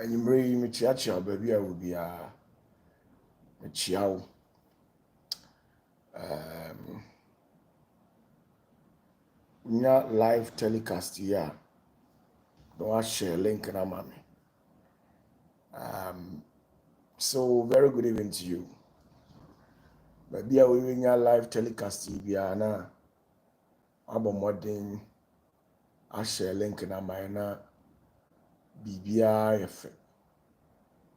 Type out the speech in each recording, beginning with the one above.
Anymore, Michiacha, baby, I will be a chiao. Nya live telecast here. Don't share link na mami. So very good evening to you. Baby, I will be live telecast here na. Abo modern. I share link na mami na. Bibia yefe.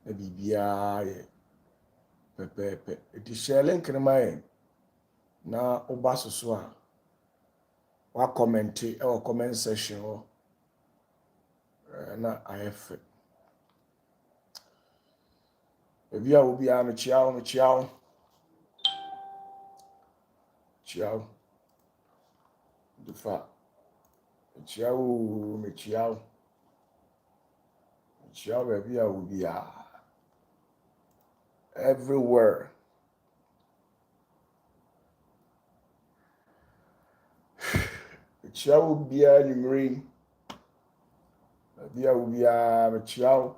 Na bibia ye. Pepe. Iti share link na mami. Na oba so a. Wa comment or comment section or na IF. Baby, I will be a chiao. The fa. Chiao, baby, I will be everywhere. Chiao will be a numeri. Baby, I will be a chiao.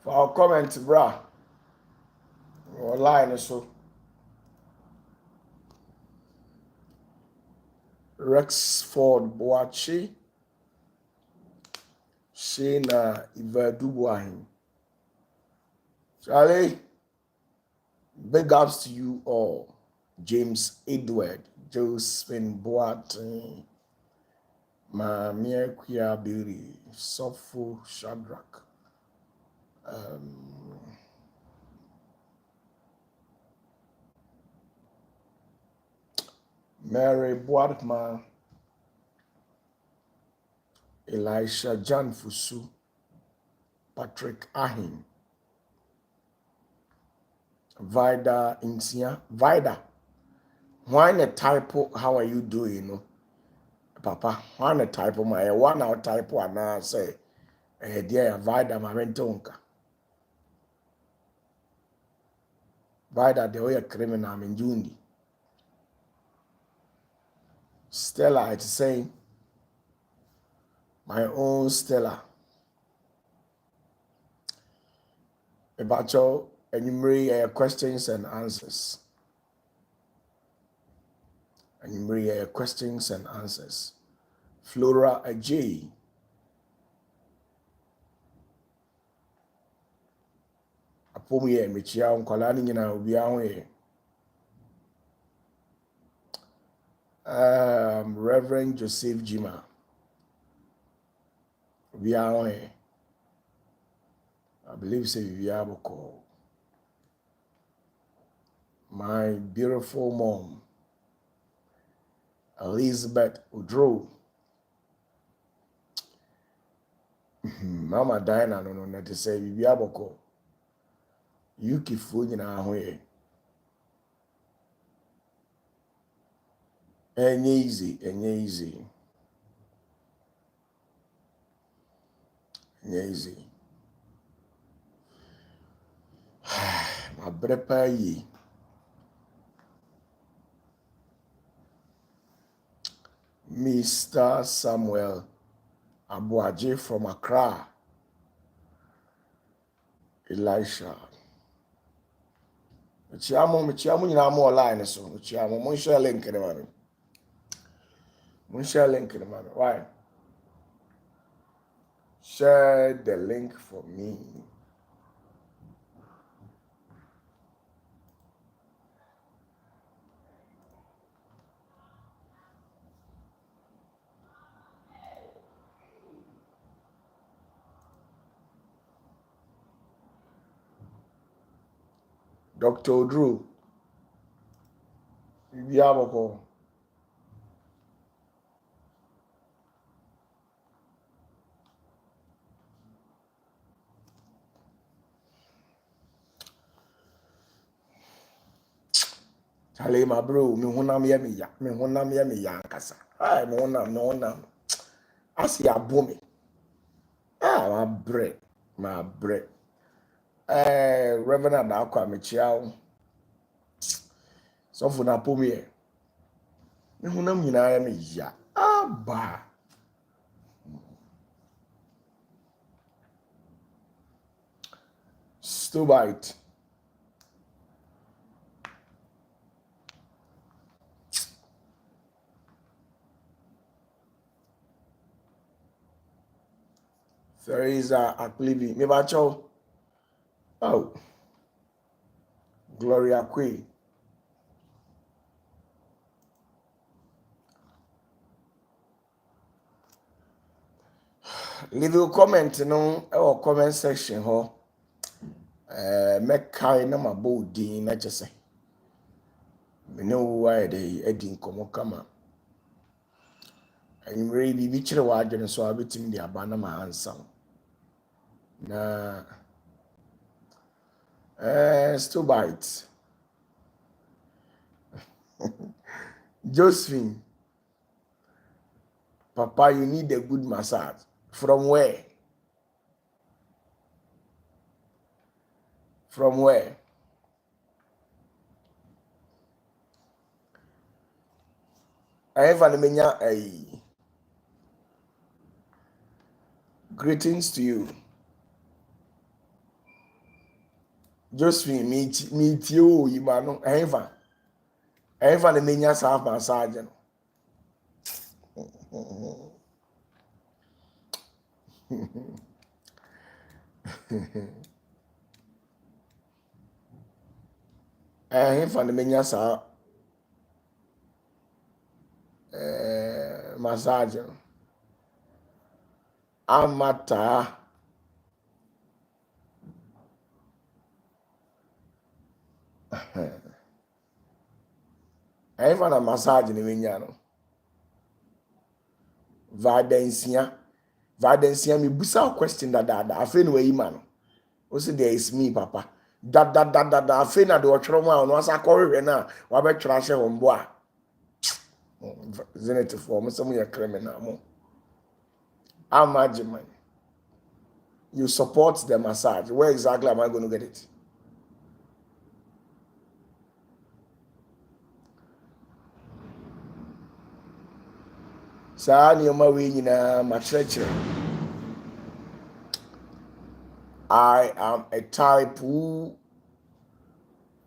For our comment, bra. Online so. Rexford Boachi. Shena Ivadubuahin. Charlie, big ups to you all. James Edward, Josephine Boatin, Mamia Quia Beauty, Sopho Shadrach. Mary Boatma, Elisha John Fusu, Patrick Ahin, Vida Insia. Vida, why a typo? How are you doing? Papa, why a typo? My 1 hour typo, and I say, dear Vida, my rentonka. Vida, the way a criminal in Jundi. Stella, it's saying, my own Stella. About your enumerate questions and answers. Enumerate questions and answers. Flora Ajay. Apomiye michia nkwalani nyina obi ahwe. Reverend Joseph Jima. Obi ahwe. I believe say we have a call. My beautiful mom, Elizabeth Udro. Mama Diana no na to say we have a call. Yuki food na ahwe. Easy. My brepa yi. Mr. Samuel Abuaje from Accra. Elisha. Chiamo nyina mo online so. Chiamo mo share link na mami. Why? Share the link for me. Dr. Drew. Ibiaboko. Charlie, my bro, me honam ye me ya nkasa. Ai, me honam. Asi abomi. My bread. Reverend Akwa Michiao. So for na pomi e. Me honam nyina ye me ya. Abba. Stubite. Theresa Aklibi. Mebacho. Oh. Gloria Quay. Leave a comment no or comment section ho. Make kai na mabo din na just say. Me know why they edin komo kama. I'm really be chire wa adwene so abetim de aba na ma answer. Na still bites. Josephine, Papa, you need a good massage. From where? From where? I have a greetings to you. Josephine, meet you, Imano. I have a mania self massage. I have a mania self massage. Amata. I have a massage in the Vinyano. Vadensia, me busa question that I feel no man. Also there is me, Papa. That I feel na the watchroom no as I call it na wa be trash on boa. Zenith for me some your criminal mo. Imagine man. You support the massage. Where exactly am I going to get it? Sa ni ma we nyina ma church. I am a type who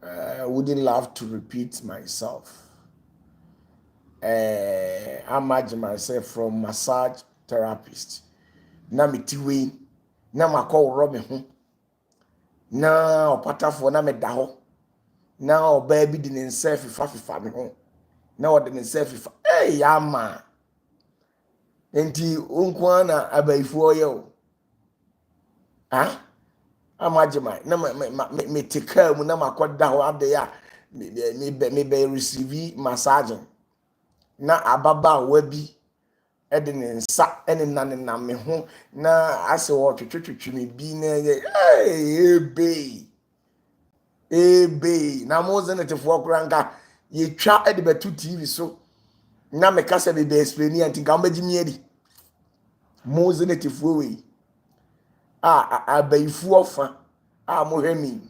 wouldn't love to repeat myself. I imagine myself from massage therapist. Na mitiwe, na makọ robe ho. Na opatafuo na meda ho. Na oba bi di ne nsa fifa me ho. Na ode ne nsa fifa. Ama. Enti onkwa na abaifuo ye o. Ah? Amagema na me tika mu na makoda ho ade ya me be receive massage na ababa wabi ede ne nsa ene na me ho na ase wo twetwetwe me bi na ebe na mo zene tefo kranka ye twa ede betu TV so na me kasa be explain anti ka mbaji mi edi mo zene tefo we abaifu ofa mohemi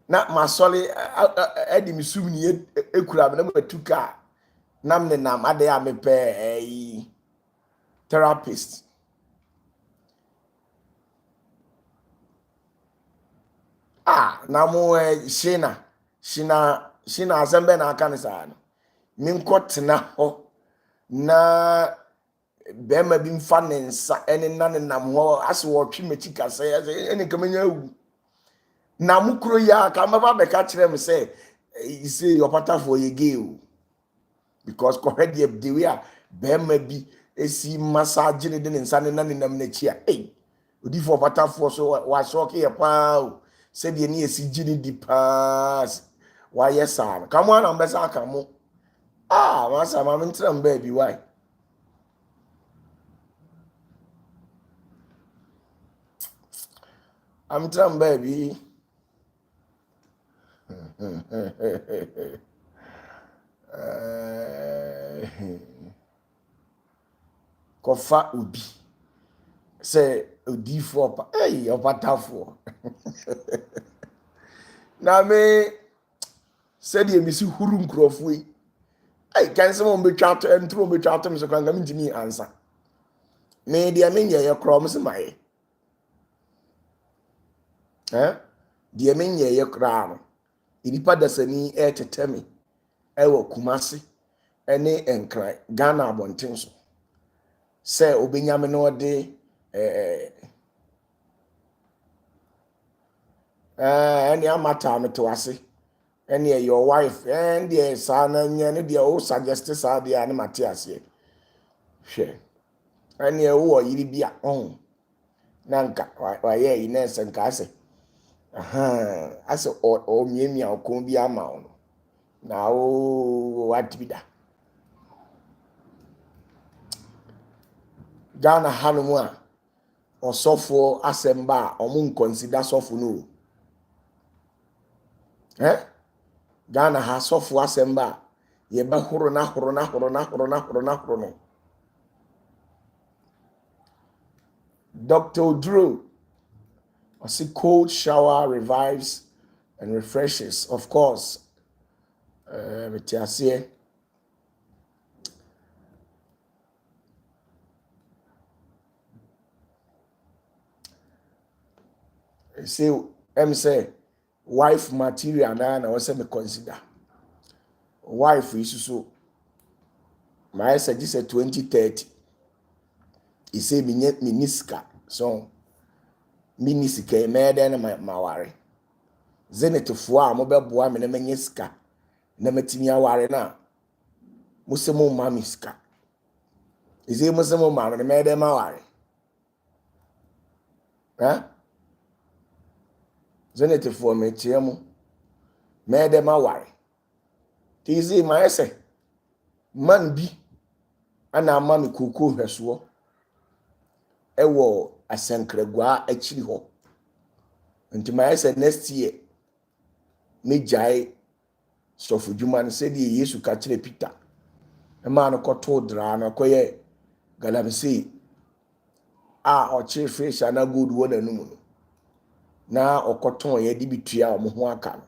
na masole edi misum ni ekura na matuka nam ne nam ade ya mepe therapist na mo shina azembe na aka ne sa no minkotena ho na bema bi mfa ne nsa ene na ne nam ho ase wo twi mechi kasa ene kamanya wu na mukro ya ka maba be ka kire me say say your OPATAFUOR ye gay because correct the way bema bi esi massage ne de nsa ne na ne nam na chi odi for OPATAFUOR so wa shock ye pa say de ne esi gini di pass wa yes sir come on am be sa ka mo masa ma mentram baby why I'm telling baby. Kofa ubi. Say udi for OPATAFUOR. Na me said ye misi huru nkrofwe. I can someone be chat and through be chat me so kan ga me answer me dia me ye kro me se mai dia me ye kra no inipa dasani tetemi ewo kumase ene enkran Ghana abonten so se obenyame no de any amata me to ase any your wife and the son and the o suggest sa de ani mate ase hwe any wo yiri bia on nanka wa ye ines nka ase ase o miemia okon bi ama on na o what bi da Ghana hanumu a osofo asemba omun consider sofo no Ghana ha sofo asemba ye ba horo na no Dr. Drew I cold shower revives and refreshes of course metiasie say say wife material na we say me consider wife is so my suggest 2030 he say miniska so minisika me dey na maware zenetfo a mo beboa me na manyiska na matimi aware na musemo mamiska he say musemo maware me dey maware zenetfo me tiemu me dey maware he say my say man bi ana mami koko hweso ewo asankragwa akiri ho nti my say next year me jai sofu dwuma no se die Yesu ka kire Peter e ma no koto dra no koye galamsi a o kire fish ana good wo na numu na okoton ye di bitua o mo ho aka no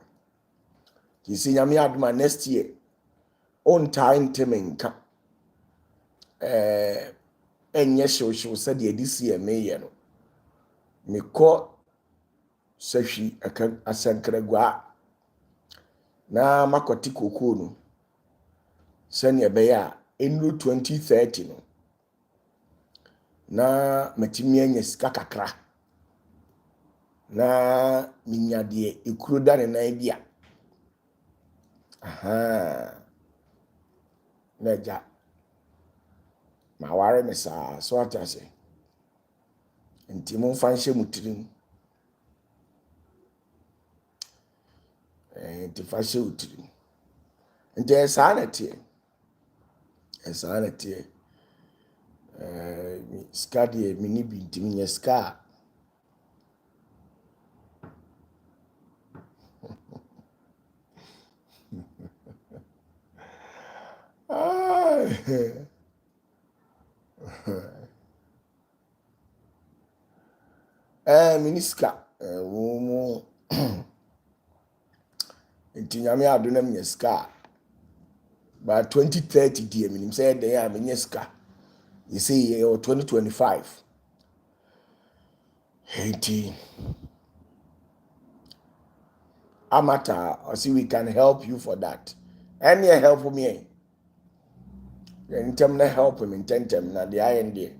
ti si nyame aduma next year on time temenka enye hwehwe se de disi e meye no mekọ sahwi aka asankragwa na makoti koko no sene be ya enu 2030 no na matimi anya sika kakra na minyade ekuro dane na bia neja ma ware me sa so atase nti mo fa nhye mutirim nti fa hye mutirim nti esa na tie ska de mini bi nti nya ska miniska wo nti nyame adona nya ska by 2030 die minim say dey am nya ska you see 2025 nti amata or see we can help you for that any help me anytime na help him in tentem na the end there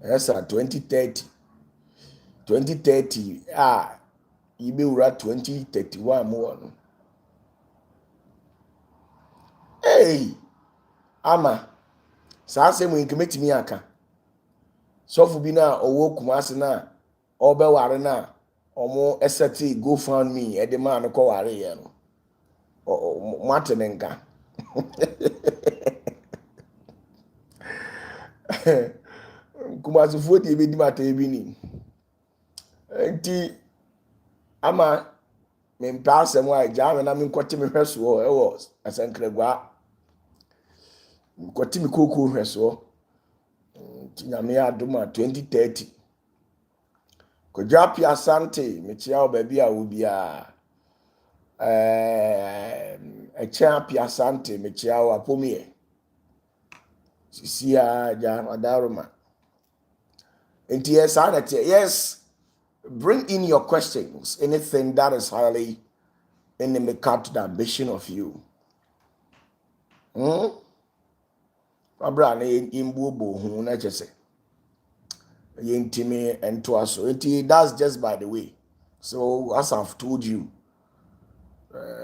yes 2030 ibe ura 2031 mo no ama saa se mu nkemetimi aka sofu bi na owo kumase na obeware na omo eseti go fund me e de man ko ware ye no matenenka kumase fodi be di mata e bi ni nti ama me mpase mo aja na me nkote me hweso e wo asankragwa nkote me koko hweso nti nyame adoma 2030 ko japia sante me chia obabi a wo bia a champion Sante Michiawa Pomie. Sisia Jam Adaruma. And yes, bring in your questions, anything that is highly in the make up to the ambition of you. Abraham in Bubu, who nature say. Yintime and to us. That's just by the way. So, as I've told you,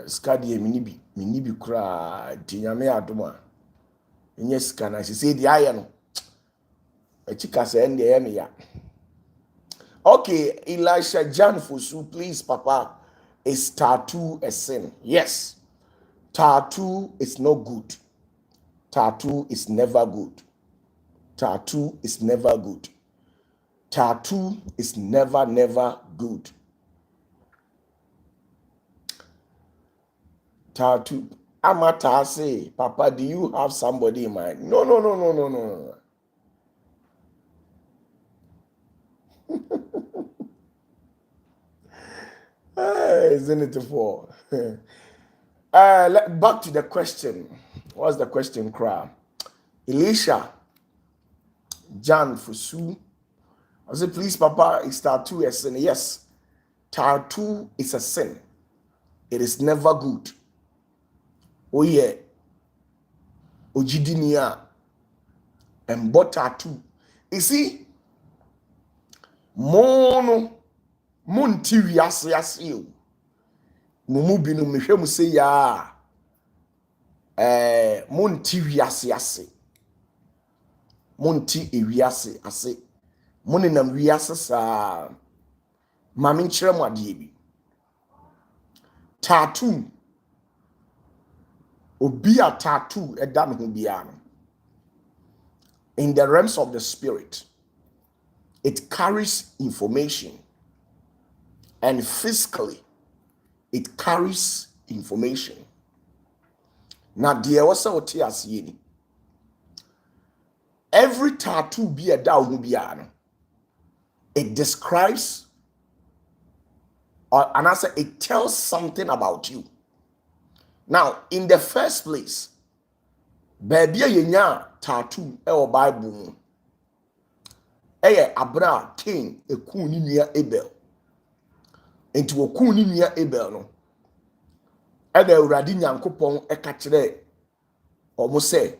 Skadi minibi kra tinyame adoma. Yes, can I say the iron? A chica say, ya. Okay, Elisha Jan Fusu, please, Papa. Is tattoo a sin? Yes. Tattoo is no good. Tattoo is never good. Tattoo is never good. Tattoo is never good. Tattoo. Amata say, Papa, do you have somebody in mind? No. Isn't it for? Back to the question. What's the question, crowd? Elisha, Jan Fusu. I said, please, Papa, is tattoo a sin? Yes. Tattoo is a sin. It is never good. Oh yeah. Ojidinia. And but tattoo. You see, mono munti wiase mumu binu mehwe mu se ya munti wiase munti ewiase ase munenam wiase sa mame nkyere mu ade bi tattoo obi a tattoo eda ne ho bia no in the realms of the spirit it carries information, and physically it carries information. Now, dear, what's our tears? Every tattoo be a down, it describes, and I say it tells something about you. Now, in the first place, baby, yenya tattoo or Bible. Abra King eku ni nua Abel enti oku ni nua Abel no da Awurade Nyankopɔn eka kire omo se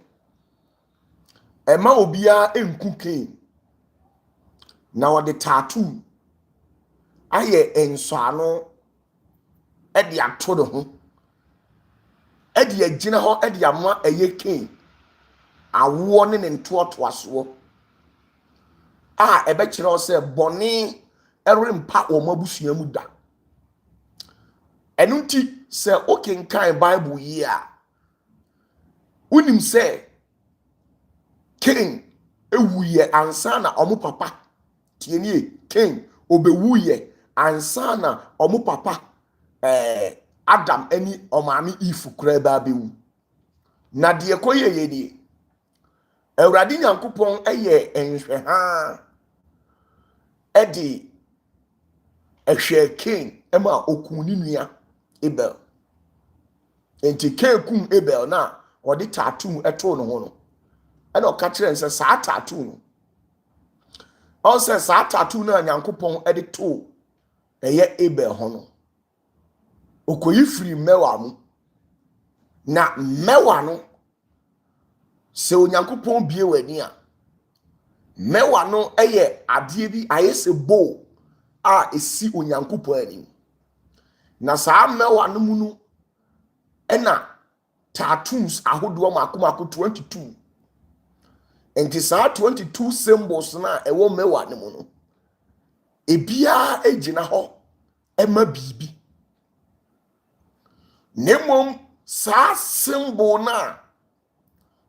ema obia enku King na wo de tattoo aye ensano de ato de ho de agina ho de ama eye King awo ne ntoatoaso ebe kire o se boni erempa o mabusua mu da enunti se okenkan Bible yi a unim se King ewuye ansa na omo papa tienie King obewuye ansa na omo papa Adam eni omami Eve kura ba bewu na de koye ye die Awurade Nyankopɔn eye enhwe ha edi ehwe King ema okuni nua Abel enti King kum Abel na odi tattoo eto no ho no e na ka kire nse sa tattoo no on se sa tattoo na Nyankopɔn edi to eye Abel ho no okoyi firi mewa mu na mewa no se Onyankopɔn bie wani a mewa no eye ade bi ayese bo a esi Onyankopɔn ani na saa mewa no mu no ena tattoos ahodo makomako 22 enti saa 22 symbols na ewo mewa no mu no ebia ejina ho ema bibi nemom saa symbol na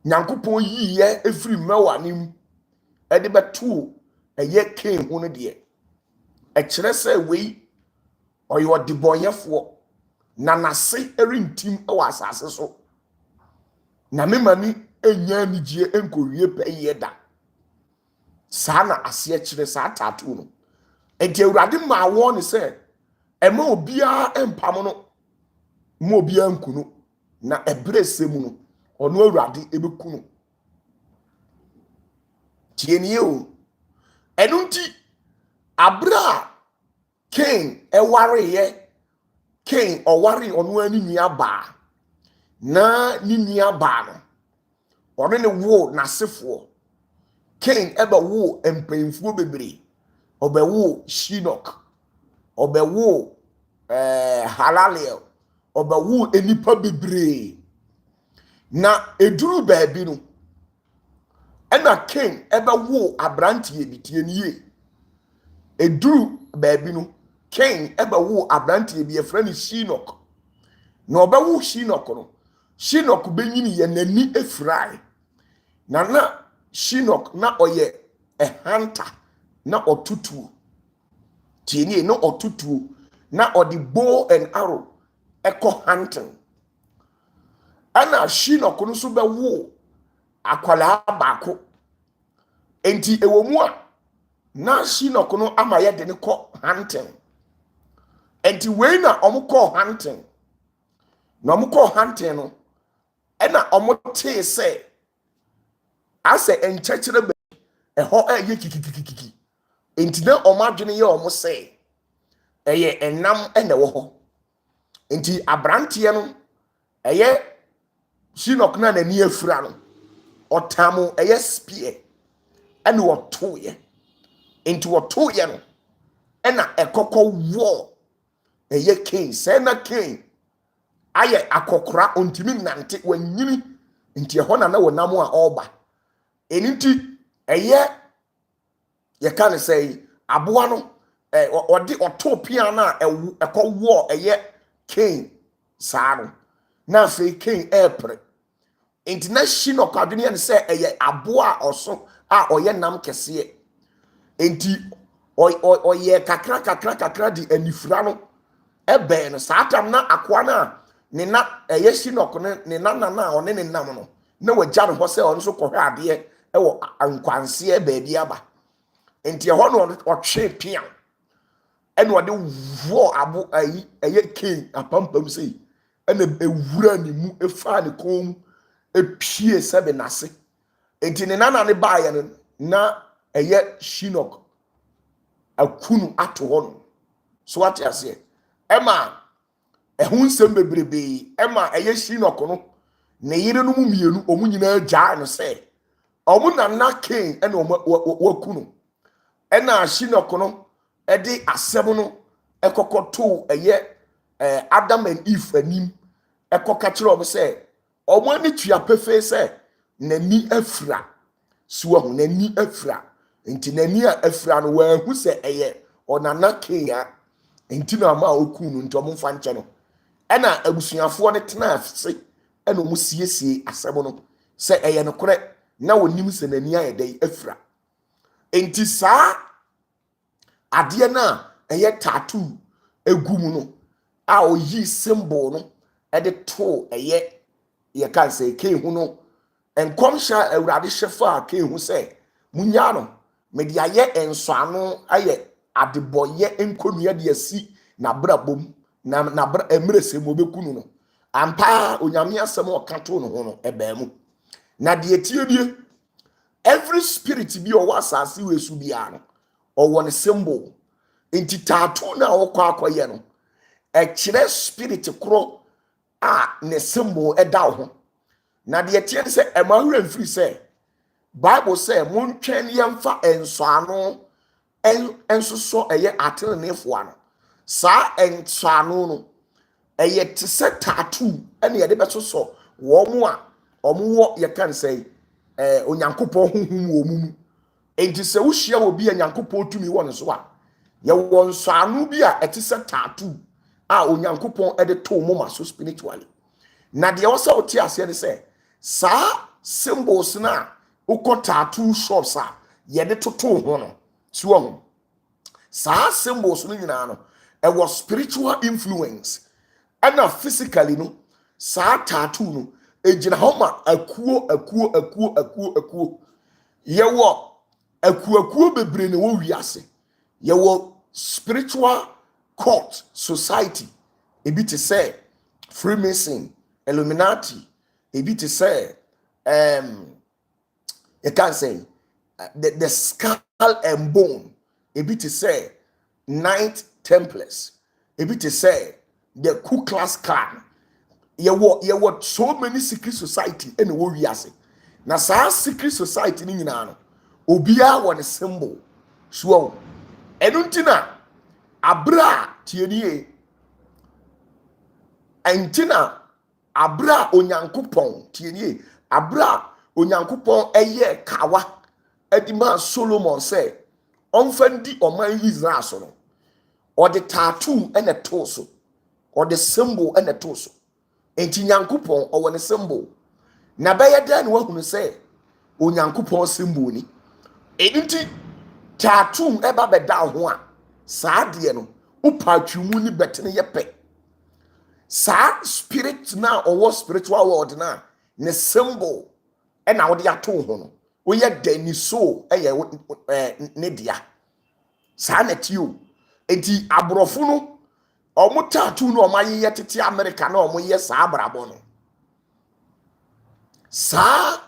Nyankopɔn yiye efiri mewa nim ede beto eye King ho no de e kire se wei oyo dibonyefo na nase erintim ewa asase so na memani enya nigye enkowie peye da saa na ase kire saa tattoo no enti Awurade ma wo ne se ema obia empam no mo bia nkunu na ebre semu no ono awurade ebekunu tienie o enunti abra Cain eware ye Cain oware ono ani nua ba na ni nua ba no ono ne wo nasefo Cain eba wo empenfuo bebre obewo Shinok obewo Halalel obewo enipa bebre na eduru baabi no ena Cain ebewo abrantie bitie niye eduru baabi no Cain ebewo abrantie bi efra ni Shinok na obewo Shinok no Shinok benyini ye nani efrai na Shinok na oye hunter na otutu tieni no otutu na odi bow and arrow eko hunting ana Shinok no so bewo akwala baako enti ewomu a na Shinok no amaye de ne ko hunting enti we na omukọ hunting na omukọ hunting no ena omote se ase enchechere be eho eye kikikikiki enti na omadwene ye omo se eye enam ene wo ho enti abrantie no eye Shinok na nani afura no otamu eye spear ene wotoye enti wotoye no ena ekoko wo eye Cain se na Cain aye akokora ontimi nante wanyini enti eho na wonam a oba eniti eye ye kan say aboa no odi otopia na ekowo eye Cain saa no na fe Cain epre enti na Shinok adwene ne say eye aboa oso a oye nam kese enti oye kakra di anifura no ebe no saatam na akwa na ne na eye Shinok ne na one ne nam no na wagya no ho se on so kohwe ade ewo ankwanse baabi aba enti ho no otwe pia ene ode wo abo eye Cain apampam sei ene ewura ne mu efa ne kom epie sebe nase enti ne nana ne baaye no na eye Shinok akunu ato ho no so ate ase ema ehun sem bebrebe ema eye Shinok no ne yire no mu mienu omu nyina gyaa no se omu na Cain ene wakunu ena Shinok no edi asem no ekokoto eye Adam and Eve anim ekoka kire obo se omu ani tua pefe se nani afura so hu nani afura enti nani afura no wa hu se eye onana Cain a enti na ma okunu nti omu fa nche no ena abusuafo ne tena afse ena omu siesie asem no se eye no kore na wonim se nani ayedai afura enti saa ade na eye tattoo egum no a oyi symbol no ede to eye ye kan say Cain hu no enkomsha awurade hyefa Cain hu say munya no me de aye enso ano aye adeboye enkonua de asi na brabom na bra emresem obekunu no ampa onyame asem okato no ho no ebaamu na de etiedie every spirit bi o wasase wesu bia no owo ne symbol enti tattoo na wokọ akoye no kire spirit kro a ne symbol eda ho na de tie se emahura mfiri se Bible say montwen yemfa enso ano ensoso eye atenefo ano saa enso ano no eye te se tattoo ene ye de besoso wo mo a omo ye kan say onyankopon huhum wo mumu enti se wo hia wo bi anyankopon tumi wo ne so a ye wo nso ano bi a ete se tattoo a onyankopon ede to mo ma so spiritually na de wo se o ti ase ne se saa symbols na uko tattoo shops a ye de toto ho no so ho saa symbols no nyina no e was spiritual influence and physically no saa tattoo no ejina ho ma akuo ye wo akuo bebre ne wo wiase ye wo spiritual court society ebi te say Freemason, Illuminati, ebi te say, you can't say the skull and bone, ebi te say Knight Templars, ebi te say the Ku Klux Klan. You what so many secret society in the world wiase. Na saa secret society ni nyina no, obia won symbol. So enuntina abra tienie entina abra onyankopon tienie abra onyankopon eye kawa edima Solomon say onfandi oman Israel so no or the tattoo and a torso or the symbol and a torso enti nyankopon or one symbol na beye dan wahunu say onyankopon symbol ni enti tattoo eba beda ho a saa de no upatwumu ni betene yepe saa spirit na or spiritual world na ne symbol e na wo de ato ho no wo ye dani so ne dia saa na tio enti abrofo no omo tattoo no omaye tete America na omo ye saa brabo no saa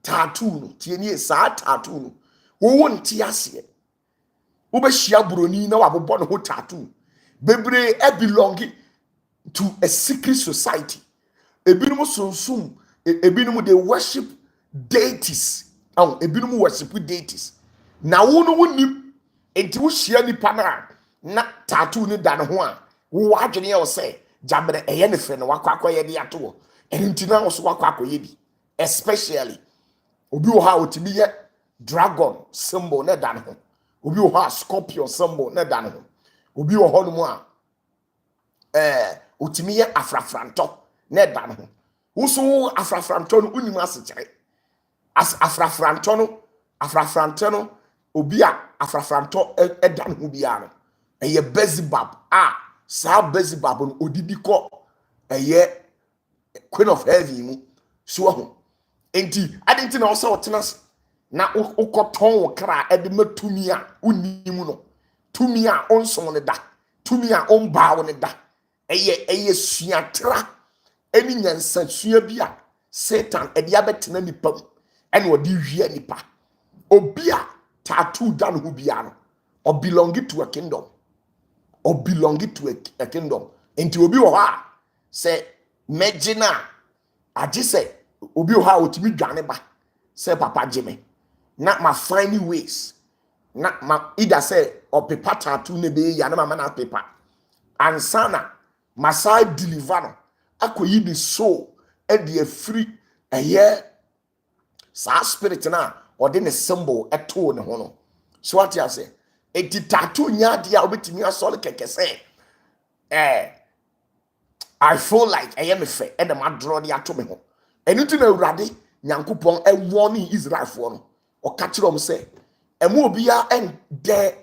tattoo no tienie saa tattoo no wo wonti ase wo be hia broni na wabobɔ no ho tattoo bebre e belong to a secret society ebinom sonsum ebinom they worship deities ebinom worship deities na wo no wonim enti wo hia nipa na tattoo ni da ne ho a wo adwene ye wo se jabre eye ne fe no wakwa ye de ato enti na wo so wakwa ye bi especially obi wo ha otimi ye dragon symbol na da ne ho obi wo ha scorpion symbol na da ne ho obi wo ho no mu a otimi ye afrafranto na da ne ho wo so afrafranto no unim asechire as afrafranto no obi a afrafranto da ne ho bia no eye Beelzebub saa Beelzebub no odidi ko eye queen of heaven mu so ho enti adenti na wo sa otenas na ukoton wo kra ede matumi a unimu no tumi a onson ne da tumi a onba wo ne da eye suatra eni nyansa sua bia Satan ede abetena nipa ene odi hwie nipa obi a tattoo da no bia no or belong to a kingdom or belong to a kingdom enti obi wo ha say megina agi say obi wo ha otimi dwane ba say papa jime na ma find ways na ma either say or paper tattoo ne be ya na ma na paper ansana masai deliver no akoyi the soul e de free eye sa spirit na or the symbol eto ne ho no so what you say eti tattoo nya dia obetimi asole keke say I feel like I am a fe and the madro de ato me ho enu ti na awurade nyankopon e warning Israel for no o ka kire om say emu obia en de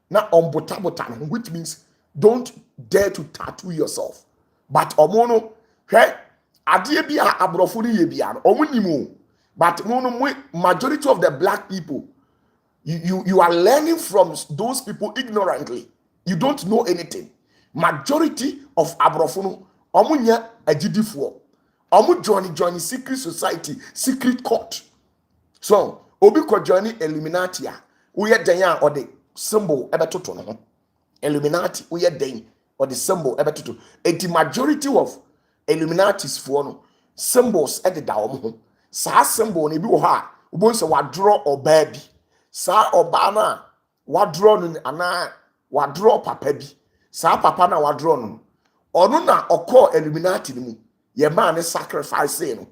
na ombota no, which means don't dare to tattoo yourself but omo no hwe ade bia abrofo ni ye bia no omo nimu but majority of the black people you are learning from those people ignorantly. You don't know anything. Majority of abrofo no omo nya agidifo omo join secret society, secret court. So obi ko join Illuminati a wo ye den a or the symbol ebetoto no ho Illuminati wo ye den or the symbol ebetoto enti majority of Illuminatis for no symbols e de da omo ho sa symbol no bi wo ha wo se wa draw oba bi sa oba na wa draw no ana wa draw papa bi sa papa na wa draw no ono na okọ Illuminati ni mu ye ma ne sacrifice no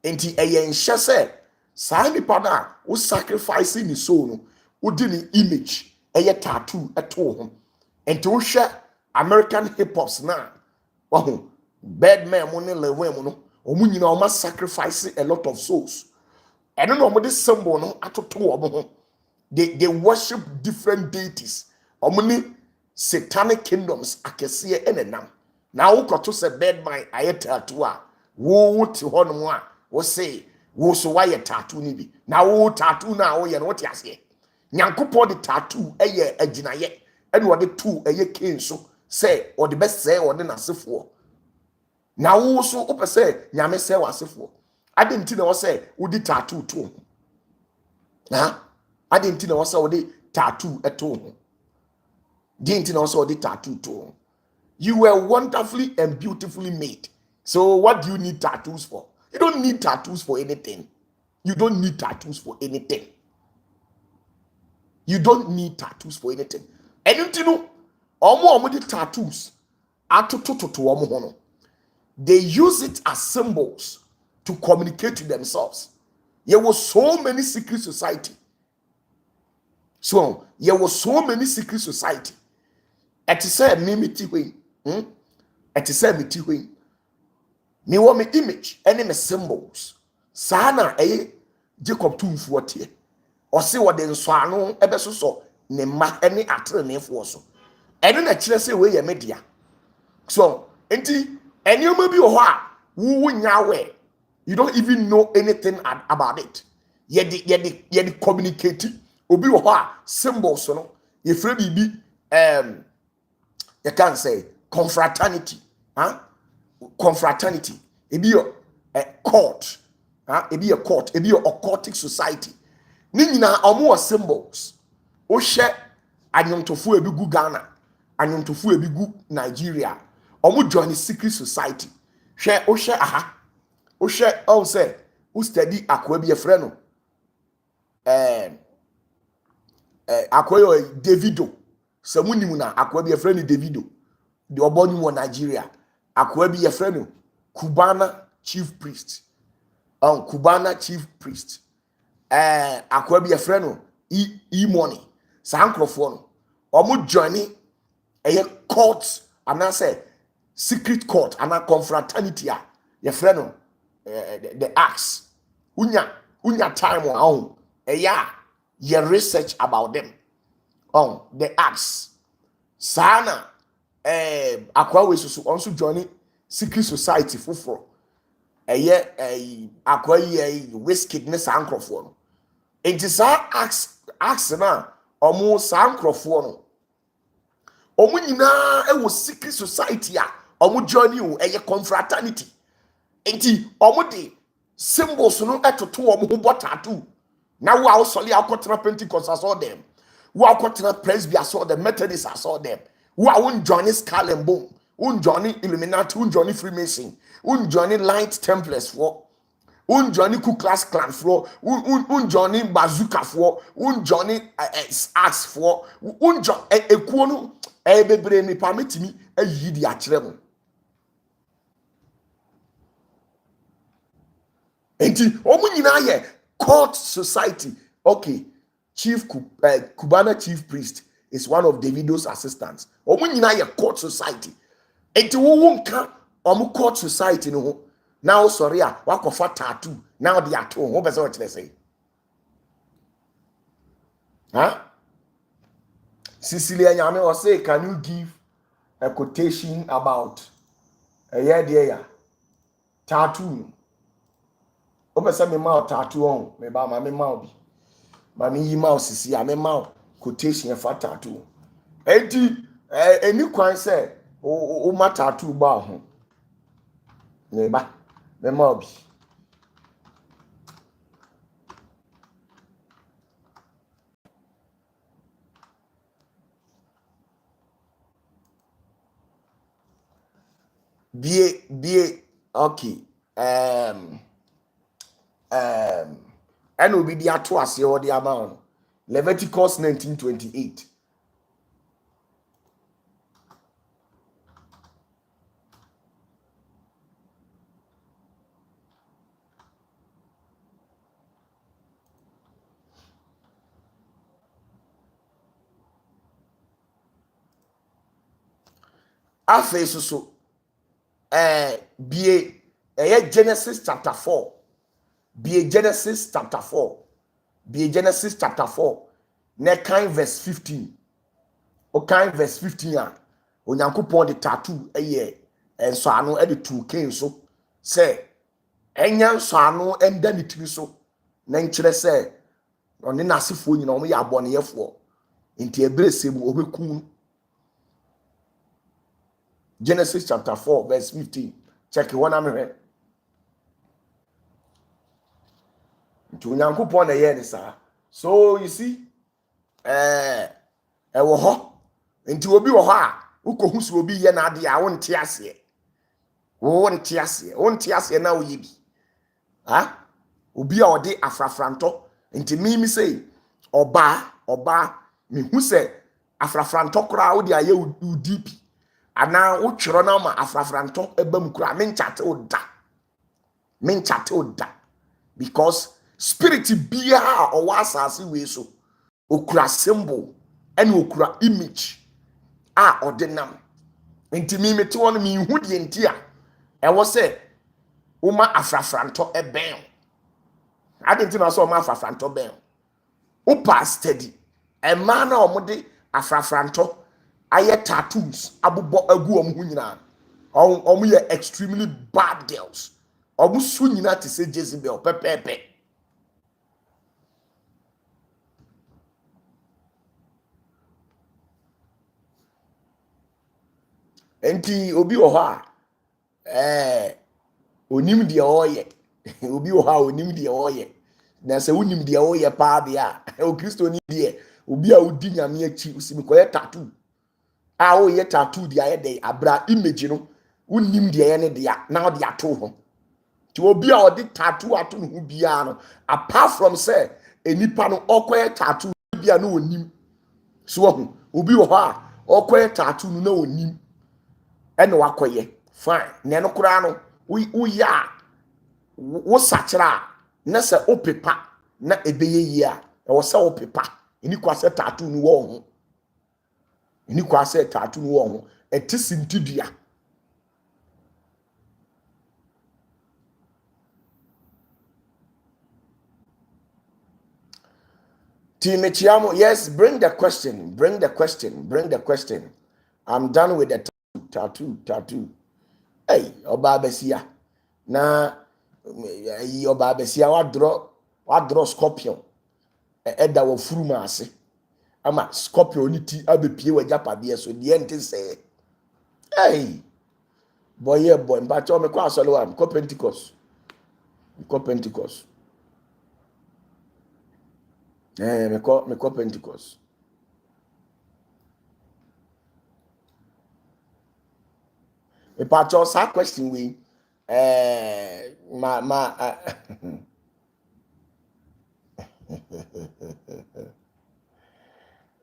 enti eye nhye se sa nipa na wo sacrifice ni soul no wo di ni image eye tattoo eto ho enti wo hwe American hip hops na wo bad man mo ne lewe mo no omu nyina o ma sacrifice a lot of souls eno no mo de symbol no atoto wo ho they worship different deities omni satanic kingdoms akese enenam na wo koto se bad man aye tattoo a wo ti ho no a wo say wo so wa ye tattoo ni bi na wo tattoo na wo ye no ti ase nyankopɔ de tattoo eye aginaye ene wo de tu eye kin so say or the best say or the nasefo na wo so wo pese nyame se wasefo adenti na wo se wo di tattoo to ho na adenti na wo se wo di tattoo eto ho adenti na wo se wo di tattoo to ho. You were wonderfully and beautifully made. So what do you need tattoos for? You don't need tattoos for anything. You don't need tattoos for anything. You don't need tattoos for anything. Anything no omo di tattoos atotototo omo ho no. They use it as symbols to communicate to themselves. There was so many secret society. So there was so many secret society. It said mimiti way. It said miti way. Me want me image any me symbols. Sana Jacob tumfuo tie. Or say what the nswano ebe so ne ma any atre ne fo so. Eno na kire say we ye media. So enti enyo bi ho a wo nya we. You don't even know anything about it. Ye communicate obi ho a symbols no ye frɛ bibi you can say confraternity, confraternity. It be a court, it be a court, it be a occultic society. Ni nyina omo symbols. O hye anyontofu ebigu Ghana, anyontofu ebigu Nigeria. Omo join secret society. Hwe o hye aha. O hye o say o study akwa bi e frɛ no akwa Davido. Samunimu na akwa bi e frɛ no Davido. The oboni mo Nigeria. Akwa bi e frɛ no Cubana chief priest. Cubana chief priest. Akwa bi e frɛ no money. Sa nkrofo no. Omo journey court and I say secret court and a confraternity a ye frɛ no the acts. Unya time on ye research about them. The acts. Sana akwa we so also joining secret society foforo. Akwa whiskey ne sa nkrofo no. Enti sa acts na omo sa nkrofo no. Omo nyina e wo secret society a omo joining wo confraternity. Enti omo de symbols no etoto omo ho botatu. Na wo a wo soli akotena Pentecost I saw them. Wo akotena Presby I saw them, Methodist I saw them. Wo a won join Skull and Bone, won join Illuminati, won join Freemason, won join Light Templars for, won join Ku Klux Klan for, won join Bazooka for, won join Axe for, won join ekuo no bebre me permit me yidi akire mo. Enti omo nyina ye court society. Okay, Cubana chief priest is one of Davido's assistants. Omo nyina ye court society. Enti wo nka omo court society no ho. Now sorry a wakofa tattoo. Now they are two. What person what say? Cecilia Nyame was say, can you give a quotation about a year there? Tattoo. Opesa me mouth tattoo on me ba ma me mouth bi ma me yi mouth sisi a me mouth quotation for tattoo enti eni kwan say o ma tattoo ba ho me ba me mouth bi be okay and will be the atoase or the amount. Leviticus 19:28. Afe so be Genesis chapter 4. Be Genesis chapter 4. Be Genesis chapter 4. Nekai verse 15. Okay, verse 15 a Onyankopon de tattoo enso ano e de tu ken so say enya nso ano enda ne tiri so na nkire say oni nasefo nyina omo ya aboneyefo enti ebresem obekun. Genesis chapter 4 verse 15. check one am nti onyankopon na ye ni sa. So you see wo ho nti obi wo ho a ukohu so obi ye na ade a wonte ase wonte ase na wo ye bi ha obi a ode afrafranto nti mi say oba mi hu se afrafranto kura wo de aye udipi ana wo twero na ma afrafranto ebam kura me nchate oda because spirit bia o wa asase we so okura symbol and okura image ordinam nti mi mete won mi hu de nti a e wo se uma afrafranto eben adenti na so uma afrafranto ben upa steady e ma na omode afrafranto aye tattoos abubo agu hu nyina omu ye extremely bad girls omu su nyina te se Jezebel pepepe enti obi wo ha onim de oye obi wo ha onim de oye na se wonim de oye pa bia o Kristo ni de obi a odi nyame achi usimi koye tattoo wo ye tattoo de aye de abra image no wonim de ye ne de na de ato ho ti obi a odi tattoo ato no bia no apart from say enipa no okoye tattoo bia no onim so obi wo ha okoye tattoo no na onim ene wakoye fine ne no kura no wo ya wo sachira na se opepa na ebeye yi a e wo se opepa eni kwa se tattoo no wo ho eni kwa se tattoo no wo ho etisi ntidua Timichiamo, yes, bring the question. I'm done with the tattoo. Hey, Oba Besia. Na Oba Besia wa draw scorpion. Eda wo furuma ase. Ama scorpion ni ti abepie wa japade so de ente say. Hey. Boy, mba cho me kwa asolo am ko Pentecost. Me ko Pentecost. Me pacho sa question we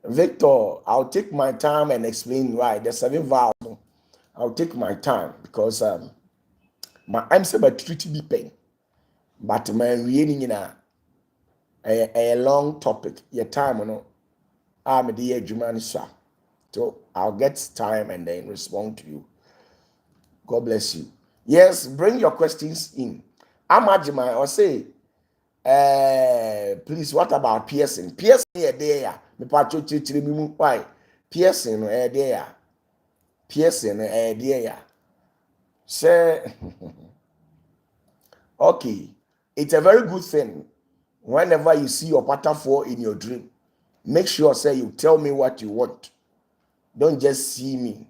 Victor, I'll take my time and explain why the 7 vows. I'll take my time because my answer by treaty be pain. But my reading in a long topic. Your time, I'm a dear Jumani sir. So I'll get time and then respond to you. God bless you. Yes, bring your questions in. I'm Ajima or say, please, what about piercing? Piercing there. Me pacho chichiri mi why? Piercing there. Piercing there. Say, okay, it's a very good thing. Whenever you see your OPATAFUOR in your dream, make sure say you tell me what you want. Don't just see me.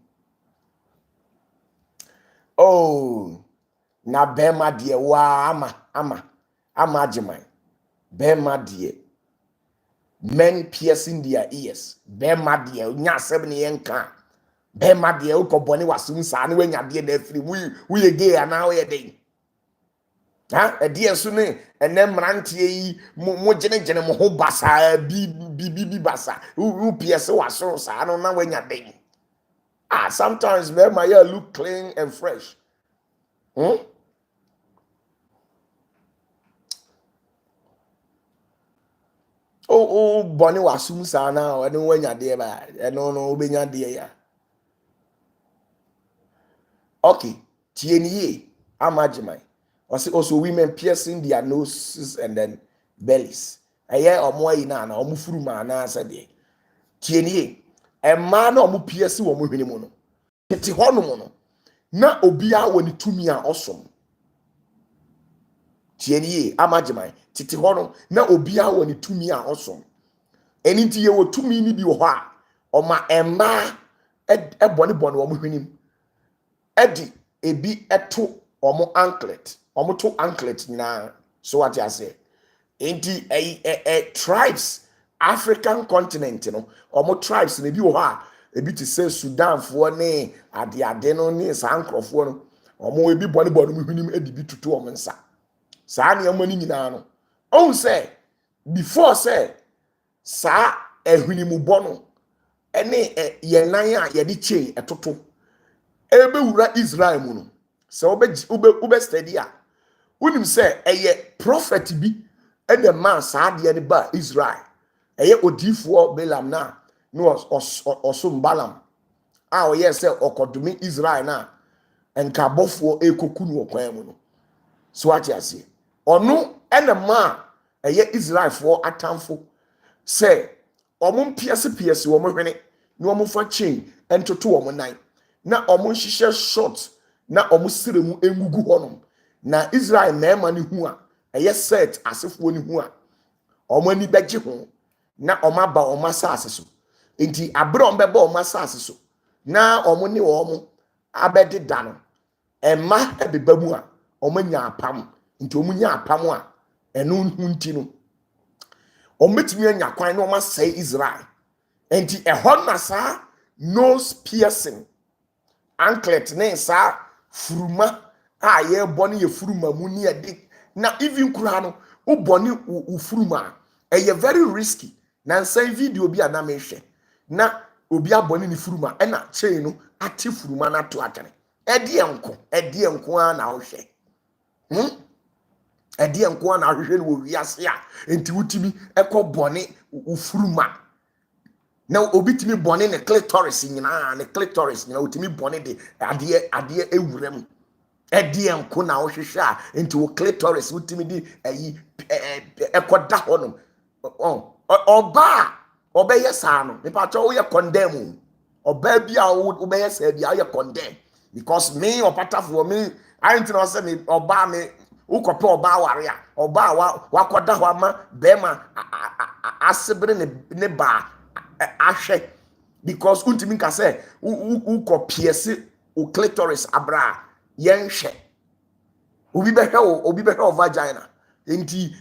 Oh, na bema die wa ama Ajimai. Bema die. Men piercing their ears. Bema die nya asem ne yenka. Bema die ukoboni wasum sa ne wanya die na free. We gay ana we dey. Ha die so ne enem rantie yi mo gene mo ho basa bi basa. U pierce waso sa no na wanya dey. Sometimes my hair look clean and fresh. Oh, Bonnie was soon sana, I don't want your dear, and no, be your dear. Okay, TNE, Amajimai. Also, women piercing their noses and then bellies. A year or more in an omufuruma, and answer there. TNE, a man or mu piercing or muhimono. Titi honomono. Na obia when it to me are awesome. TNE, Amajimai. Titi hono na obia when it to me are awesome. Anything you will to me ni bi wo ha o ma emma e boni wo hwenim edi ebi eto omo anklet omo to anklet na so what you say enti tribes African continent no omo tribes na bi wo ha ebi ti say Sudan fo ne ade no ne sankrofo no omo ebi bone mu hwenim edibi tutu omo nsa saa ne amani nyina no on say before say saa ehwinimu bɔ no ene ye nan a ye de che etoto ebe wura Israel mu no sɛ obe study a unim sɛ eye prophet bi ene man saa de ne ba Israel eye odifuo Balaam na no osum Balaam a oyɛ sɛ okodumi Israel na enka bɔfoɔ ekoku no kwan mu no so ati ase ɔno ene man eye Israel for atamfo sɛ omo piase omo hwene na omo fa chain entoto omo nan na omo hihye short na omo siremu engugu honom na Israel mema ne hu a eye set asefo ne hu a omo ani begye ho na omo aba omo asase so enti abre omo beba omo asase so na omo ne omo abededa no emma ebeba mu a omo nya apam enti omo nya apam a eno hu nti no ometimi anya kwan na omasɛe Israel enti ehɔ na saa nose piercing anklet ne saa furuma a ye bɔ ne ye furuma mu ne yɛde na even kura no wo bɔ ne wo furuma ɛyɛ very risky na nsan video bi a na mehwɛ na obi abɔ ne furuma ɛna chain no ate furuma na to atene ɛde enko a na wo hwɛ edi enko na ahwehwe no wiase a enti wutimi ekobone ufuruma na obitimi bone ne clitoris nyina wutimi bone de ade ewurem edi enko na ahwehwe a enti wo clitoris wutimi di ekoda honom oba yesa no me pa cho wo ye condemn oba bia wo be yesa bia wo ye condemn because me opatafuo me ain't no say me oba me ukope oba ware a oba wakoda ho ama bema asebere ne ba ahwe because untimi nka say ukopiese o clitoris abra yenhwe obi behwe o vagina enti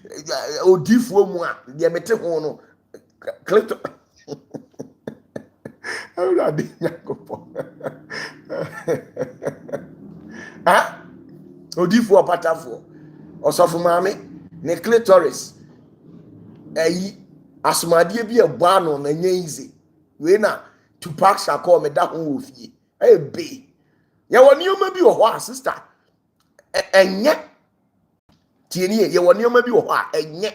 odifuo mu a de mete ho no clitoris awura de yakopo odifuo opatafuo osofo maame ne clitoris asomade bi ebo ano na nyenze we na Tupac Shakur me da ho ofie be ye woni oma bi wo ho a sister enye tieni ye woni oma bi wo ho a enye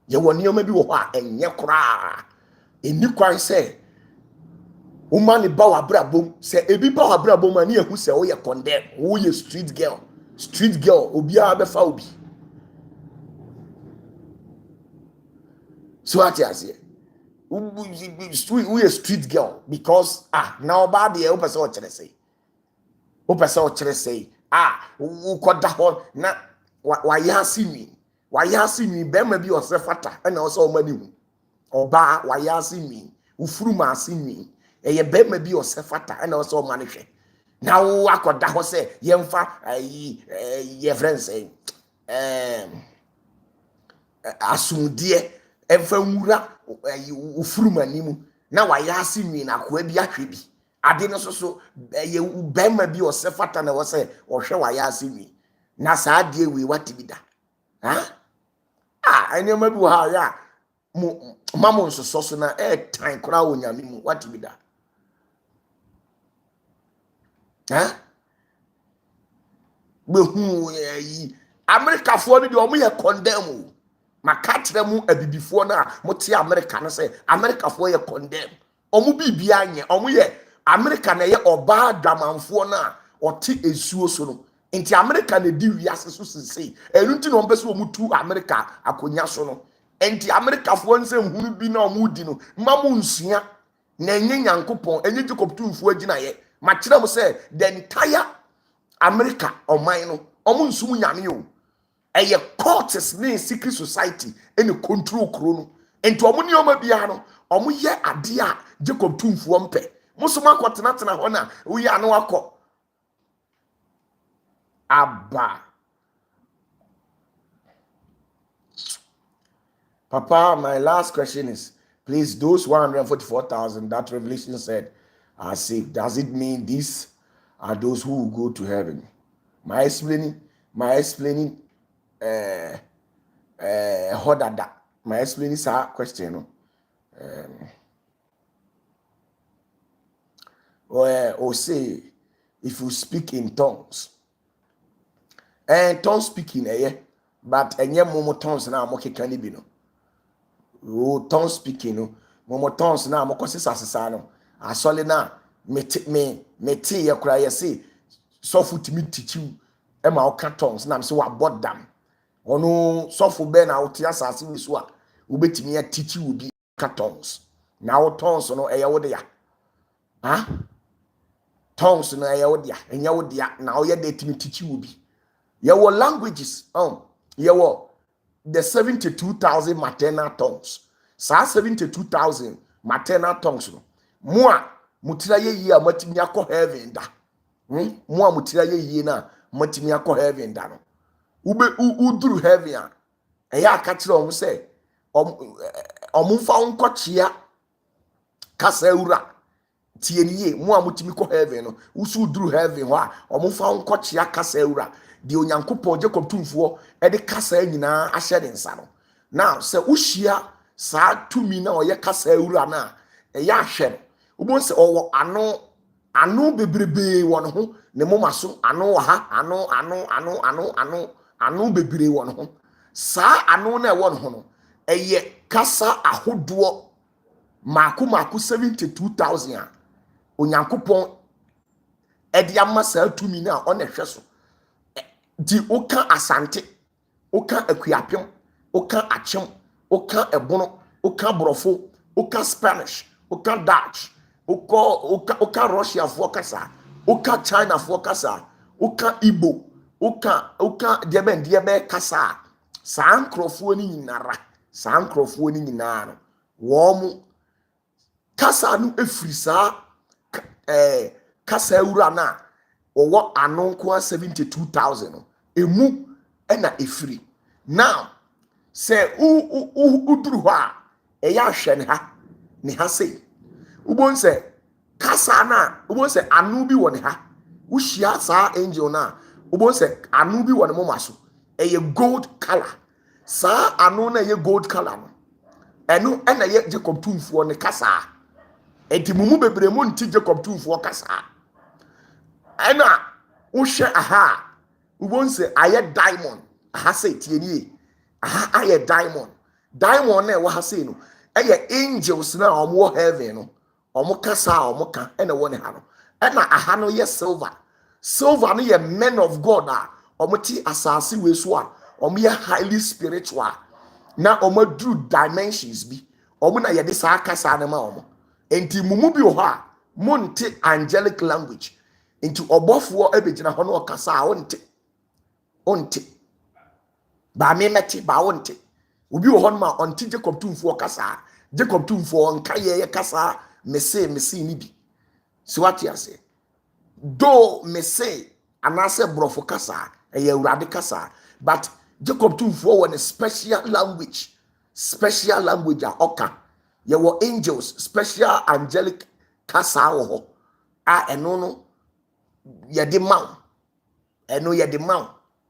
ye woni oma bi wo ho a enye kra eni kwan se woman ni ba wa brabom se ebi ba wa brabom ani ehu se wo ye condemn wo ye street girl obi a be fa obi so ati ase we a street girl because now bad the o person o kire say wo koda ho na wa ya simi be ma bi o se fata na o se o mani hu oba wa ya simi ufuru ma simi eye be ma bi o se fata na o se o mani hwe na wo akoda ho se yemfa ye friends asumdie emfa nwura ufuruma nimu na wa ya simi na kwa bi ahwe bi ade no so ye be ma bi o se fata na wo se o hwe wa ya simi na saa de we watibida ene ma bi wo ha ya mamo nsoso so na tan kora onyame mu watibida behu America fo no de o mo ye condemn makatre mu abibifo na mote America no say America fo ye condemn omo bibia anye omo ye America na ye oba dwamanfo na ote esuo so no enti America na di wiase so sensei enunti no mpese omo tu America akonya so no enti America fo nse nhunu bi na omo di no mamu nsua na enye nyankopon enye jikoptumfo agina ye makire mo say the entire America oman no omo nsum nyame yo eye cults ne secret society ene control kro no enti omo ne oma bia no omo ye ade a Jacob tumfuo mpe musoma kwotena ho na wo ya no akọ Abba. Papa, my last question is, please, those 144,000 that Revelation said are saved, does it mean these are those who will go to heaven? My explaining, hodada. My explaining is a question. Or say, if you speak in tongues, and tongue speaking, but any more tongues now, I'm can be no. Oh, tongue speaking, no. More tongues now, I'm no. I saw na me tea ya cry, ya say, so foot me teach you, Emma, tongues, now I'm so about them. Oh no, so for Ben out here, I see this one. Ubet me a teach you will be tongues. Now tongues, no, wodia. Huh? Tongues na wodia, and wodia, now you're dating me teach you will be. Your languages, your the 72,000 maternal tongues. Sa 72,000 maternal tongues. Moi, mutira ye a matimi akọ heaven da. Moi mutira ye na matimi akọ heaven da no. Ube uduru heaven a. Eya aka kire omo se omfa nkọchia kasa ewura tie niye moi mutimi kọ heaven no. Usu uduru heaven ho a omfa nkọchia kasa ewura. The onyankopon Jacob tumfuo e de kasa nyina ahye de nsa no. Now se uhia saa tumi na oye kasa ewura na e ya ahye ubon se owo ano bebrebe won ho ne moma so ano ha ano bebrebe won ho saa ano na e won ho no eye kasa ahodo mako 72,000 a onyankopon e de ama saa tumi na o na hwe so di oka asante oka akuapem oka achem oka ebono oka brofo oka Spanish oka Dutch oka Russia for kasa oka China for kasa oka Igbo oka diebe kasa saa nkrofo ni nyinara no wo mu kasa no efiri saa kasa ewura na owo anonko 72,000 no emu na efiri. Now say uduru ho a eya hwe ne ha sei ubon se kasa na ubon se anu bi wo ne ha uhia saa angel na ubon se anu bi wo ne moma so eye gold color saa anu na eye gold color no enu na ye Jacob tumfuo ne kasa enti mumu bebre mu nti Jacob tumfuo kasa ena uhwe aha ubon se aye diamond aha sei tie ni aha aye diamond na wa ha sei no eye angels na omo heaven no omo kasa omo ka ena wo ne ha no ena aha no ye silver no ye men of God a omo ti asase we so a omo ye highly spiritual na omo do dimensions bi omo na ye de sa kasa na ma omo enti mumu bi ho a monte angelic language into obofo ebegina ho no kasa a onte ba me meti ba onte obi wo ho no ma onte Jacob tumfo kasa Jacob tumfo nka ye kasa mese ni bi si wati ase do mese anase brofo kasa eye urade kasa but Jacob tumfo won a special language a oka ye were angels special angelic kasa wo ho a eno no ye de maw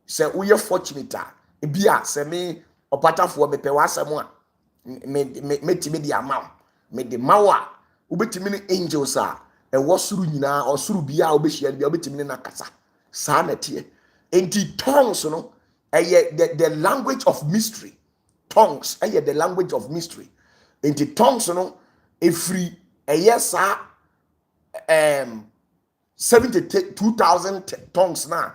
se uye fortunate bia se me opatafuo mepe wasam a metimi di amaw me de mawa ubetimi ni angels a e wosuru nyina osuru bia obehia bia obetimi na kasa sa na tie enti tongues no the language of mystery. Tongues the language of mystery. Enti tongues no efri sa 72,000 tongues na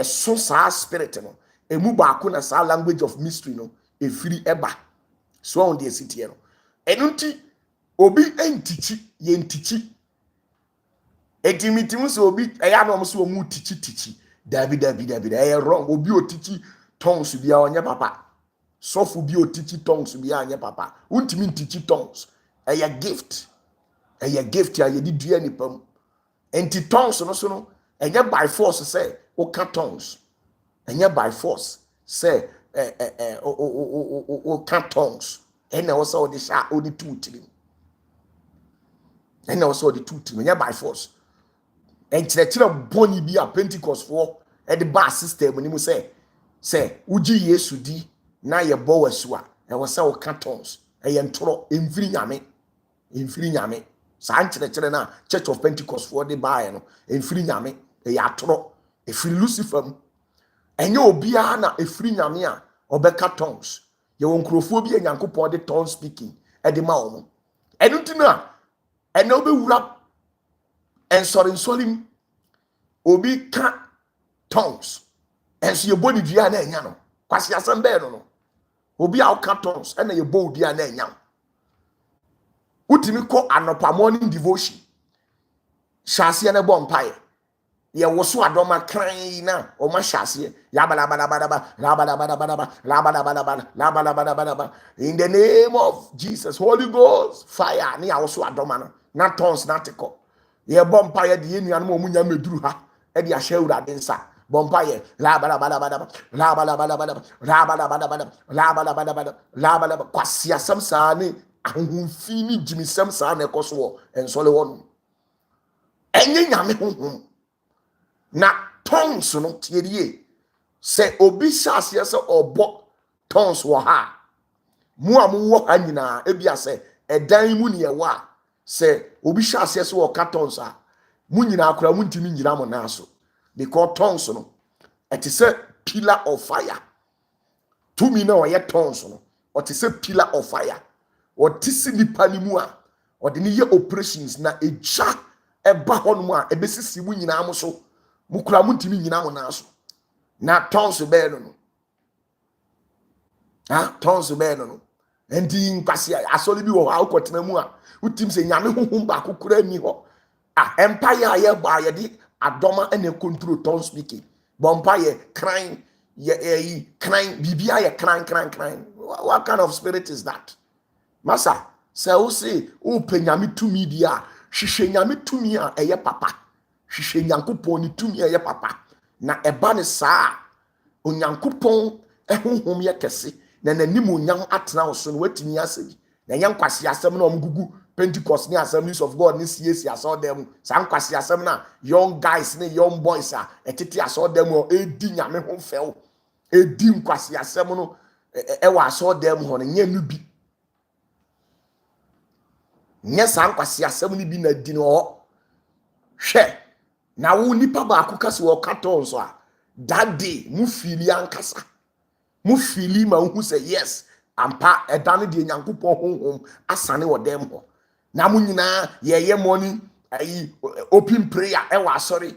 so sa spirit no emu ba ko na sa language of mystery no efiri eba so on the city no enunti obi entichi ye entichi etimitim so obi eya no so mu tichi david wrong obi otichi tongues bia onye papa sofu bi otichi tongues bia onye papa untimi ntichi tongues eya gift ya ye di dua ni pam enti tongues no so no enye by force say woka tongues ɛnyɛ by force say woka tongues ɛna wo sɛ wode hyɛ wode tu tirim ɛna wo sɛ wode tu tirim ɛnyɛ by force ɛnkyerɛkyerɛ bɔne bi a Pentecost foɔ ɛde ba system ni mu sɛ wogye Yesu di na yɛbɔ wasu a ɛwɔ sɛ woka tongues ɛyɛ ntoro ɛmfiri nyame saa nkyerɛkyerɛ na Church of Pentecost foɔ de baeɛ no ɛmfiri nyame ɛyɛ atoro ɛfiri Lucifer mu ɛnyɛ obiara na ɛfiri nyame a ɔbɛka tongues yɛwɔ nkurɔfoɔ bi a Nyankopɔn de tongue speaking ɛde ma wɔn ɛno nti na ɛna wobɛwura nsɔre mu obi ka tongues ɛnso yɛbɔ ne dua na ɛnya no kwasi asɛm bɛɛ no obi a ɔka tongues ɛna yɛbɔ dua na ɛnya wotimi kɔ anɔpa morning devotion hyɛaseɛ ne bɔ mpaeɛ yɛwɔ so adɔma kran na ɔma hyɛaseɛ yabalabadabadaba in the name of Jesus Holy Ghost fire ne yɛwɔ so adɔma no na tongues na tekɔ yɛbɔ mpaeɛ de yɛnua no ma ɔmu nya meduru ha ɛde ahyɛ Awurade nsa bompaye la kwasi asam saa ne ahunfi ni jimisam saa na ekoso ensole wonu enye nyame honhom na tongues no tiedie se obi hyase se obo tongues wo ha mu amwo ha nyina ebia se edan mu ne yewa se obi hyase se wo ka tongues a mu nyina akora mu ntimi nyina mo na so because tongues no it is a pillar of fire to me now ye tongues no it is a pillar of fire or tisi nipa ni mu a or the ye operations na eja eba hono a ebesisi mu nyina mo so mu kura mu ntimi nyina mo na so na tongues be no tongues be no enti nkwase asole bi wo ha ukotena mu a utim se nyame honhom ba kokura ni ho empire aye ba ye di adoma ene control tongue speaking bompaye crying crying bibia ye crying what kind of spirit is that masa say o say o penyame tumi dia hwehwe nyame tumi a eye papa hwehwe nyankopon ni tumi eye papa na eba ne saa onyankopon ehonhom ye kese na nanim onyam atena wo so no watimi asɛbi na yankwase asɛm na omgugu Pentecost ni Assemblies of God ni CAC aso dem san kwase asem na young guys ni young boys a etete aso dem o edi nyame ho few edi nkwase asem no wa aso dem ho nya nu bi nya san kwase asem ni bi na di no hwe na wo nipa ba akụkọ si wo katon so a that day mu fili ankasa mu fili ma hu say yes ampa edane de nyankopon honhom asane wo dem ho na mu nyina ye morning ayi open prayer e wa sorry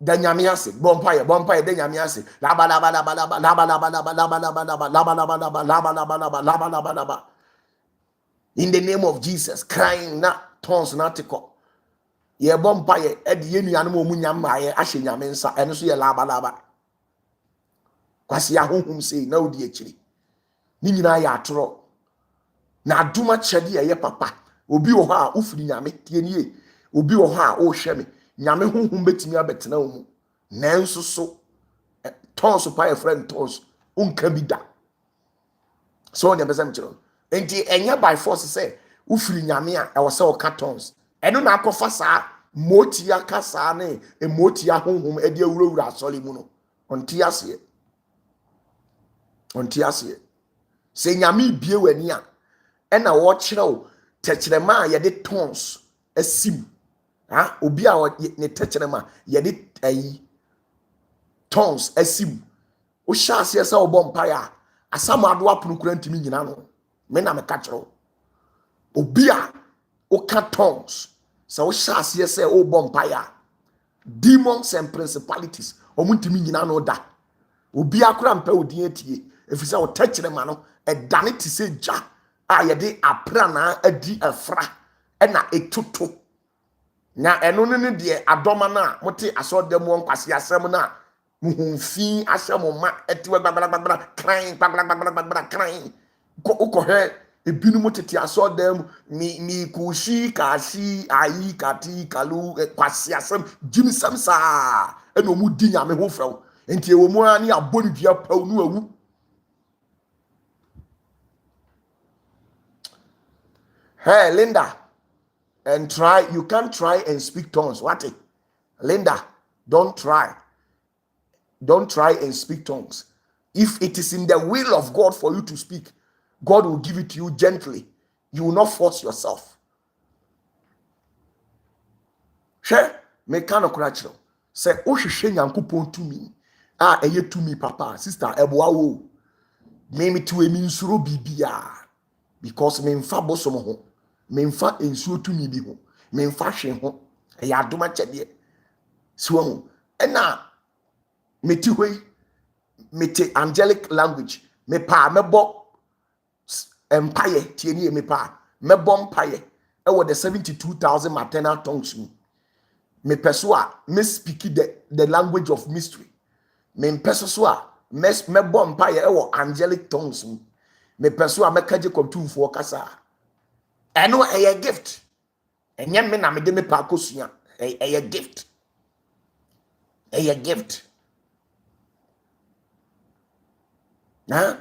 da nyame ase bompa ye da nyame ase la ba in the name of Jesus crying na tongues na tiko ye bompa ye e de yenua no mu nyama ye ahye nyame nsa eno so ye la kwasi ahonhom sei na odi akiri ni nyina ya atoro na aduma kyede ye papa obi wo ha ufiri nyame tie nie obi wo ha o hwe me nyame honhom betimi abetena wo mu nanso so tongues pa your friend tongues unka bi da so ne bezam kiro enti enya by force say ufiri nyame a e wo se o ka tongues eno na akofa saa motia kasa ne emotia honhom e de awurawura asole mu no onti ase se nyame bie wani a ena wo kyerɛw tekyerema ye de tongues asim obi a ne tekyerema ye de ayi tongues asim o hyase ese wo bompa ya asamado apono kura ntimi nyina no me na me ka kyerɛw obi a o ka tongues se wo hyase ese wo bompa ya demons and principalities o muntimi nyina no da obi akora mpa odin atie efisa wo tekyerema no edane ti se ja ayede aprana adi afra na etutu na eno ne de adoma na mote asodam nkwase asem na muhunfi asem ma etiwa gbagbagbagbagba crying gbagbagbagbagba crying ko he ebinu motete asodam ni kushi kashi ayi kati kalu kwase asem jimisam sa ena omu di nyame ho frɛw enti ewo mu ani abɔ ne dua paw no awu. Hey Linda, and try, you can't try and speak tongues. What? Linda, don't try and speak tongues. If it is in the will of God for you to speak, God will give it to you gently. You will not force yourself. Share me kind of crutch. Say, oh, she nyankopon to me. Ah, eye to me, papa, sister, eboa wo. Me to a minsuro bibia. Because me mfa bosom ho. Me mfa ensuo to me bi ho. Me mfa hwe ho. Ya adoma chede. So ho. Ena me ti hoi, me te angelic language. Me pa mebo empire tieni me pa. Mebo empire. E wo the 72,000 maternal tongues me. Me pessoa me speak the language of mystery. Me pessoa me bom empire e wo angelic tongues me pessoa me kaje kwamtumfo kasa eno a gift enye me na me de me pa kosua a gift na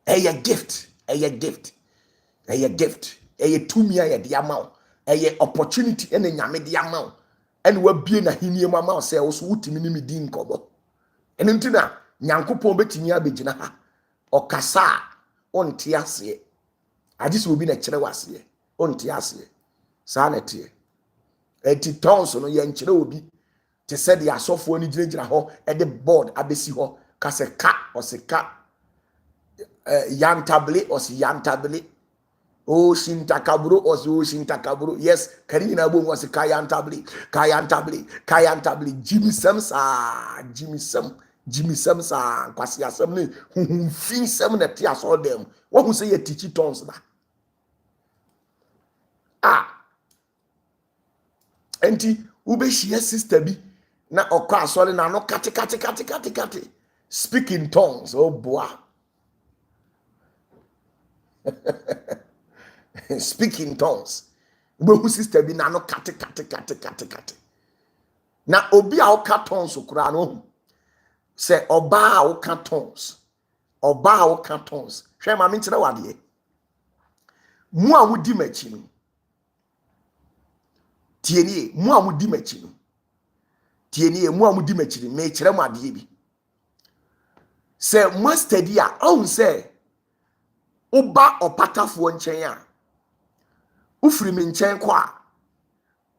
a gift tumi ya de amount a opportunity ene nyame de amount ene wa bie na henie mu amount say wo so wutimi ni me din kobo ene ntina nyankopon betimi abegina ha okasa onte ase ade so obi na kire wase onte ase sa na tie eti tons no ye nkire obi te said the asofo ni gira ho e de board abesi ho ka se ka o se ka yantable o se yantable o shintakabro o se o shintakabro yes kari na bo o se kayantable jimisam sa kwasi asam ne fin sam na ti aso dem wo hu se ye teach tons na enti ube shia sister bi na okọ asole na no kate speak in tongues oh boy. Speak in tongues ube hu sister bi na no kate na obi a oka tongues okura no se oba a oka tongues hwe ma me nkire wade mu a wudi machi no tienie mu a mudi machi no me kire mu ade bi se mustard a on se uba opatafuo nchen a ufiri me nchen kwa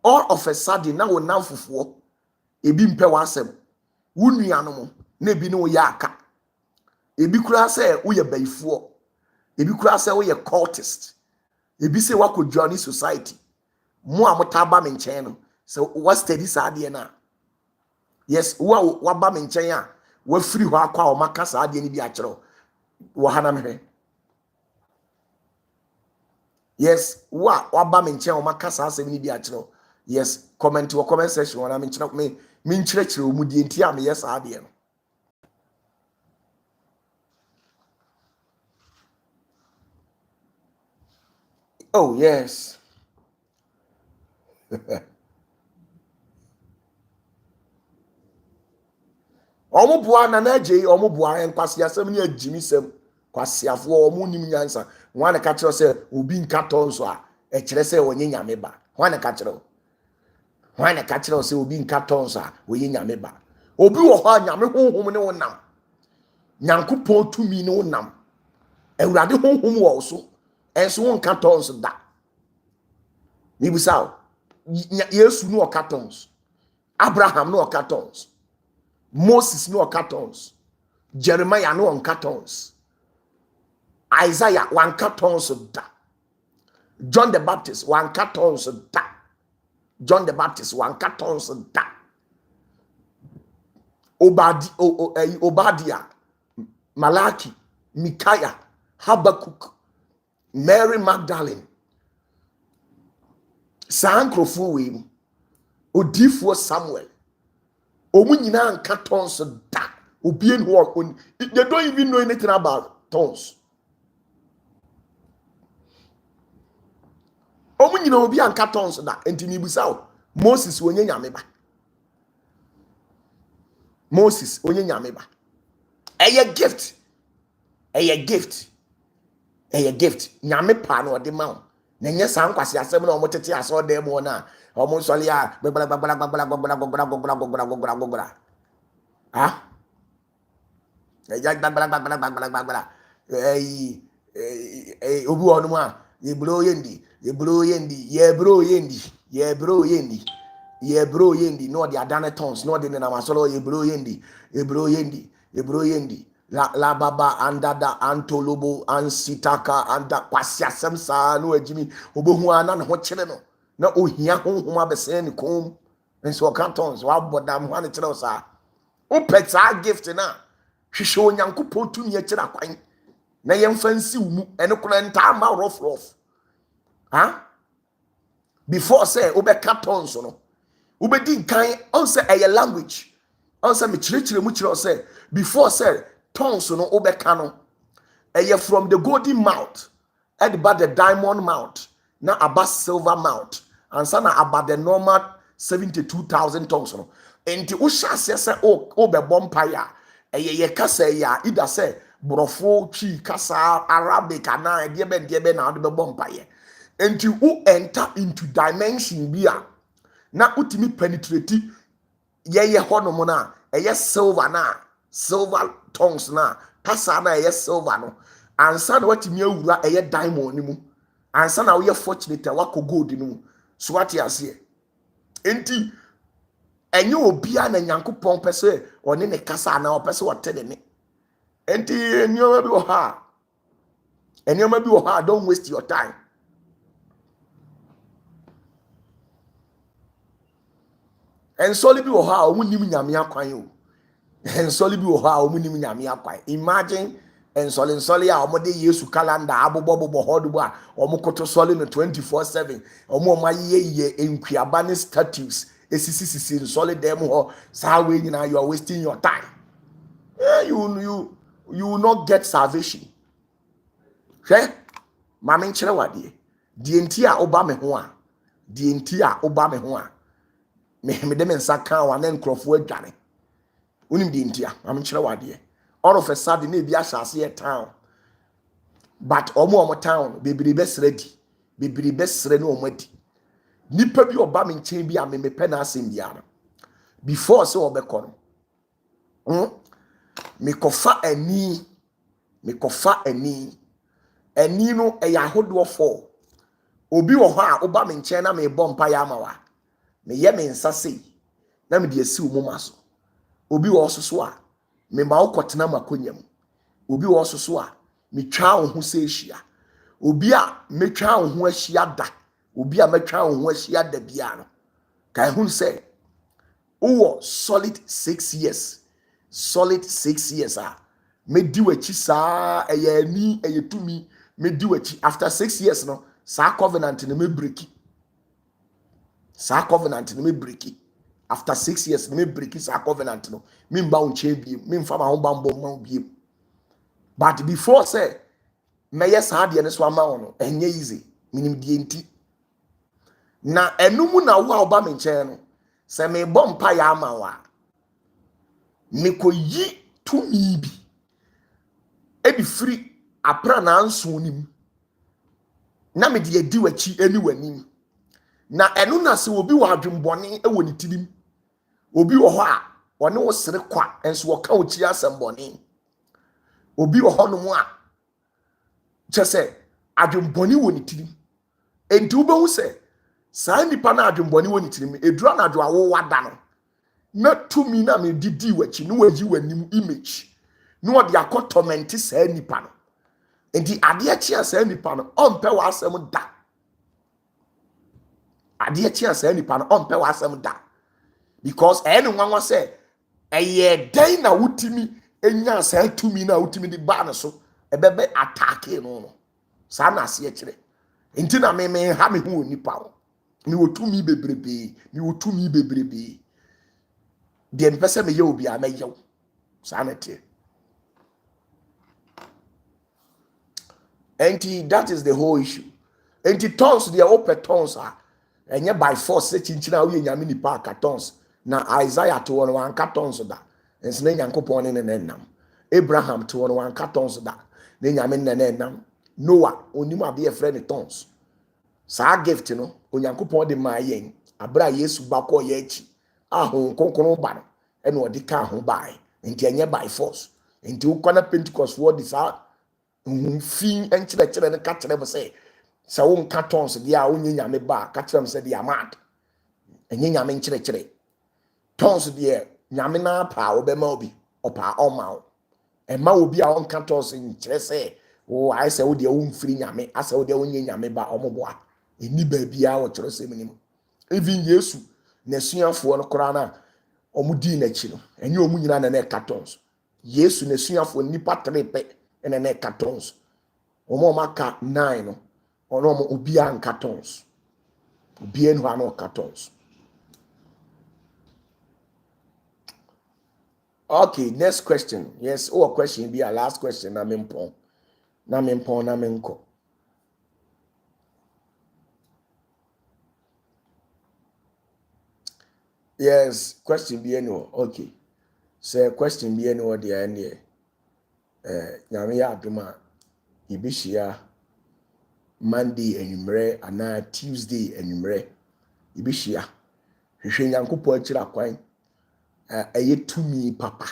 all of a sudden na wo nam fufuo ebi mpe wasem wo nuanom na ebi ne wo ya aka ebi kura se wo ye baifuo ebi kura se wo ye cultist ebi se wakodwane society mo amotaba me nchen no se what study saade na yes wa ba me nchen a wa firi ho akwa o maka saade ni bi a kire wo hana me yes wa ba me nchen o maka saade ni bi a kire yes comment section wana me nchen me nkyerɛkyerɛ o mu die nti a me yes saade no oh yes omubua na naje omubua enkwase asem ni ajimisem kwasiafo omunim nyansa wana ka kire se obi nka tonso a e kire se onye nyame ba wana ka kire se obi nka tonso a onye nyame ba obi wo ho nyame honhom ne wonam nyankopon tumi ne wonam ewurade honhom wo so enso won ka tonso da ni busaw yesu no ka tonso abraham no ka tonso Moses no cartons, Jeremiah no cartons, Isaiah one cartons da, John the Baptist one cartons da, Obadiah, Malachi, Micaiah, Habakkuk, Mary Magdalene, Sankrofo Odifo Samuel. Omunyina nka tons da obien who they don't even know anything about tons. Omunyina obi anka tons da enti ni busaw Moses wonye nyame ba Moses onye nyame ba eye gift nyame pa na ode ma na nye san kwase asem na omo tete aso de mo na omo nsole a gbagbala ha eja gbagbala obu onu ma ye bro yendi no de adane tons no de na masolo ye bro yendi la baba andada antolobo ansitaka anda kwasia semsa no ajimi obohu ana na ho kire no na ohia honhom abese ne kom nso cantons wa bodam ho ne kire osa o peta gift na hwehwe onyankopon tumi akira kwan na yemfa nsi mu ene kora ntamba rough ha before say obeka tons no ubedi nkan on say a language on say me chire mu chire say before say tongues no obeka no eye from the golden mouth at about the diamond mouth na about silver mouth and sana about the normal 72,000 tongues no enti wo hyase say o be bompire eye kasa ya ida say brofo chi kasa arabic ana de be na de be bompire enti who enter into dimension bia na utimi penetrate ye hono na eye silver tongues na kasa na eye silver no ansa na watimi awura eye diamond ni mu ansa na we fortunate wako gold ni mu so wati ase enti enye obia na nyankopon pese one ne kasa na opese wote de ne enti enioma bi wo ha don't waste your time. Ensoli bi wo ha o munim nyame akwan o ensoli bi wo ha o munim nyame akwan imagine ensoli a o de Yesu calendar abobo hodo a o mokoto soli no 24/7 o mo maye enkuaba ne statues esisi ensoli dem ho sa we nyina you are wasting your time. You will not get salvation. Hwe mame nkere wade die enti a oba me ho a me dem nsa kan wa na nkrofo adwane unim di ntia am kire wade all of a sudden na bi asase e town but omo town bebiri besre na omo adi nipa bi oba me nchen bi a me pe na asem bia no before so obekọ no me kofa ani no e ya hodo fo obi wo ho a oba me nchen na me bompa ya amawa me ye me nsase na me de asi wo maso obi wo soso a me ma wo kotena makonyam obi wo soso a me twa wo ho se ehia obi a me twa wo ho ahia da obi a me twa wo ho ahia da bia no kai hun say wo solid 6 years a me di wachi saa eye ani eye tumi me di wachi after 6 years no sa covenant na me breaki after 6 years me breaki sa covenant no me mba unche bi me mfa ma ho bambo ma bi but before say me yes ha de ne so ama wo no enye easy minim die nti na enumu na wo a oba me nche no se me bompa ya ama wa me koyi tumi bi ebi free apra na anso nim na me de adi wachi eni wanim na enu na se obi wa adwembone ewo ne tirim obi wo ho a one wo sere kwa enso wo ka wo chi asembone obi wo ho no mu a chese adwembone wo ne tirim enti wo behu se saa nipa na adwembone wo ne tirim edura na adwo awo wada no na tumi na me didi wachi no waji wanim image no de akotomenti saa nipa no enti ade a chia saa nipa no ompe wa asem da ade a chia saa nipa no ompe wa asem da because ene nwanwa say eye den na wutimi enya saa tumi na wutimi di ba no so ebebe attack no saa na ase kire enti na me ha me hu nipa ho ni wotumi bebrebe de npese me ye obi a me yew saa na tie enti that is the whole issue enti tons they open tons are enye by force se chinchina wo nyame nipa ka tons na Isaiah to one ka tons da ensene nyankopon ne nenam Abraham to one cartons da ne nyame nenam Noah onim ade e frɛ ne tons saa gift no onyankopon de ma yen abra Yesu ba ko ye echi ahon konkon ba no e na odi ka ho bae nti enye by force nti ukona Pentecost wo di saa fin enkyerɛkyerɛ ne ka kyerɛ mo sɛ wo nka tons de a onye nyame ba ka kyerɛ mo sɛ de amad enye nyame nkyerɛkyerɛ tons de nyame na pa wo be ma obi opa oma wo e ma obi a on ka tons nkyerɛ sɛ wo ai sɛ wo de wo mfiri nyame asɛ wo de onye nyame ba omoboa eni ba bia wo kyerɛ sɛ minim even Yesu na suafo no kora na omudi na chi no enye omu nyina na ka tons Yesu na suafo nipa trepe ene na ka tons omo maka 9 no ono mo obi an ka tons obi enu ano ka tons. Okay, next question. Yes, or question be our last question na mempon na menko. Yes, question be any. Okay. Say question be any or the end nyame ya adoma ibishia Monday enumere ana Tuesday enumere ibishia hwehwe nyankopɔ akira kwan eye tumi papa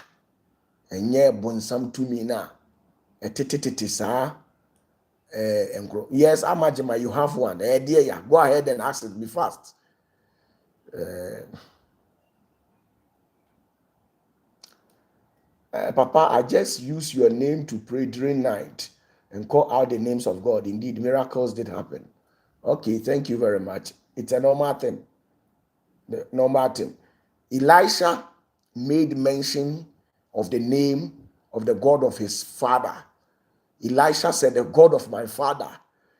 enye bonsam tumi na etetetete saa enkro. Yes, Amajima, you have one. Dear, yeah, go ahead and ask it. Be fast. Papa, I just use your name to pray during night and call out the names of God. Indeed, miracles did happen. Okay, thank you very much. It's a normal thing. The normal thing. Elisha made mention of the name of the God of his father. Elisha said, the God of my father.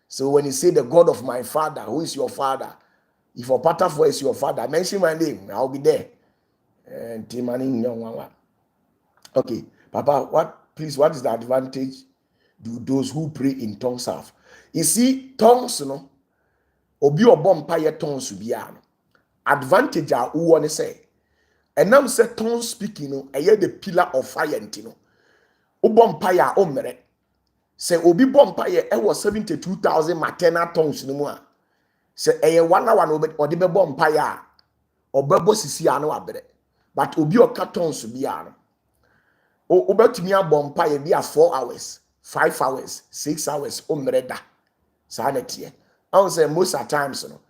So when you say the God of my father, who is your father? If OPATAFUOR is your father, mention my name. I'll be there. Okay, Papa, what is the advantage do those who pray in tongues have? You see, tongues, no, obi obompa ye tongues bia no. Advantage a wo ne say. And now say tongues speaking no, the pillar of fire ntino. Obompa ya omere. Say obi bompa ye 72,000 maternal tongues no mu a. Say 1 hour no odi be bompa ya obebo sisi ano abere. But obi oka tongues bia no. Obetumi abompa ye bia 4 hours, 5 hours, 6 hours omreda. Sa na tie. I say most of times no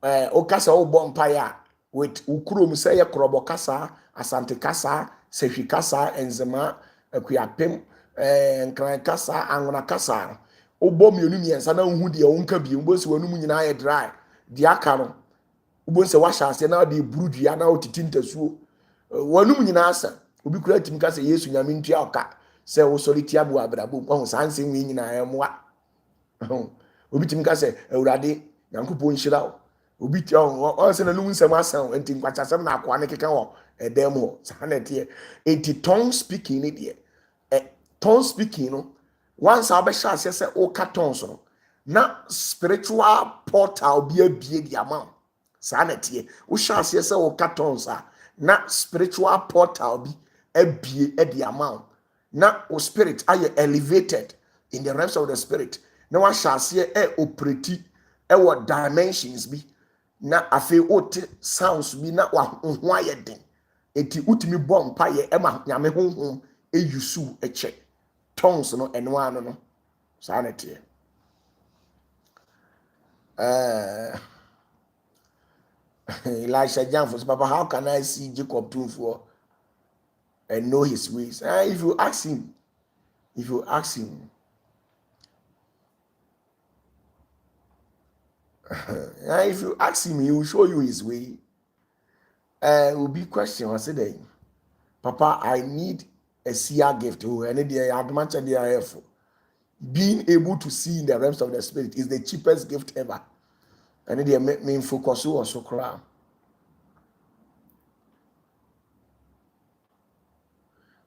okasa obompa ya with ukuro mu say krobo kasa, asante kasa, sehwi kasa, enzema, akuapem, nkran kasa, angona kasa. Obom yenu miensa na hu de wonka bi, mbosi wonu mu nyina ye dry. Di aka no. Ubonse wa chance na de burudua na otitintasuo. Wonu mu nyina asa. Obi kura tim ka se Yesu nyame ntua oka se wo soliti abu abrabo ho sanse nwi nyina emwa. Obi tim ka se Awurade Nyankopon nhira wo. Obi tia on se na num nsem asan enti nkwachasem na akwa ne keka wo edem ho sanete enti tongue speaking ni de tongue speaking no once abesha ase se o ka tongues no na spiritual portal bi abie di amam sanete wo sha ase se o ka tongues a na spiritual portal bi abie di amam na o spirit are elevated in the realms of the spirit na wa sha ase operate what dimensions bi na afi ote sounds bi na wa ho ayeden eti utimi bom pa ye ema nyame honhom eyusu eche tongues no eno ano no sanete Elisha Janfos, Papa, how can I see Jacob Tunfo and know his ways? If you ask him, if you ask him he will show you his way. Will be question. I said, Papa, I need a seer gift. Being able to see in the realms of the spirit is the cheapest gift ever. And they make me focus on so crowd.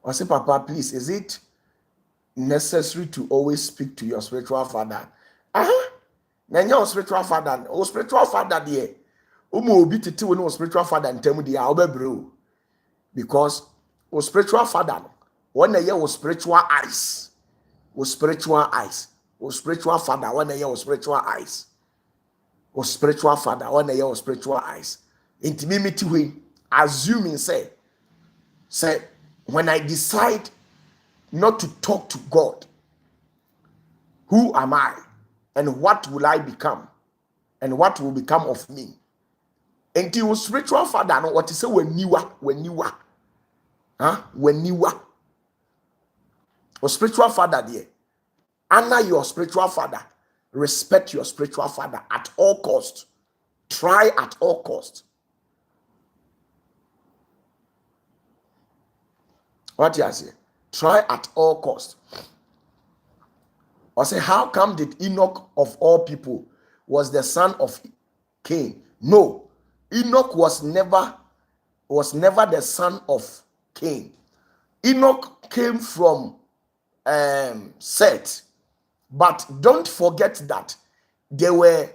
I say, Papa, please, is it necessary to always speak to your spiritual father? Now your spiritual father, there. Umu obi tete we no spiritual father ntem dia obebro because O spiritual father no. When ye o spiritual eyes. O spiritual eyes. O spiritual father when ye o spiritual eyes. O spiritual father when ye o spiritual eyes. Intimate way assuming say when I decide not to talk to God, who am I and what will I become and what will become of me? Until spiritual father no what is say when you or spiritual father there, honor your spiritual father, respect your spiritual father at all cost, try at all cost. What you say? Try at all cost. Or say, how come did Enoch of all people was the son of Cain? No, Enoch was never the son of Cain. Enoch came from Seth, but don't forget that there were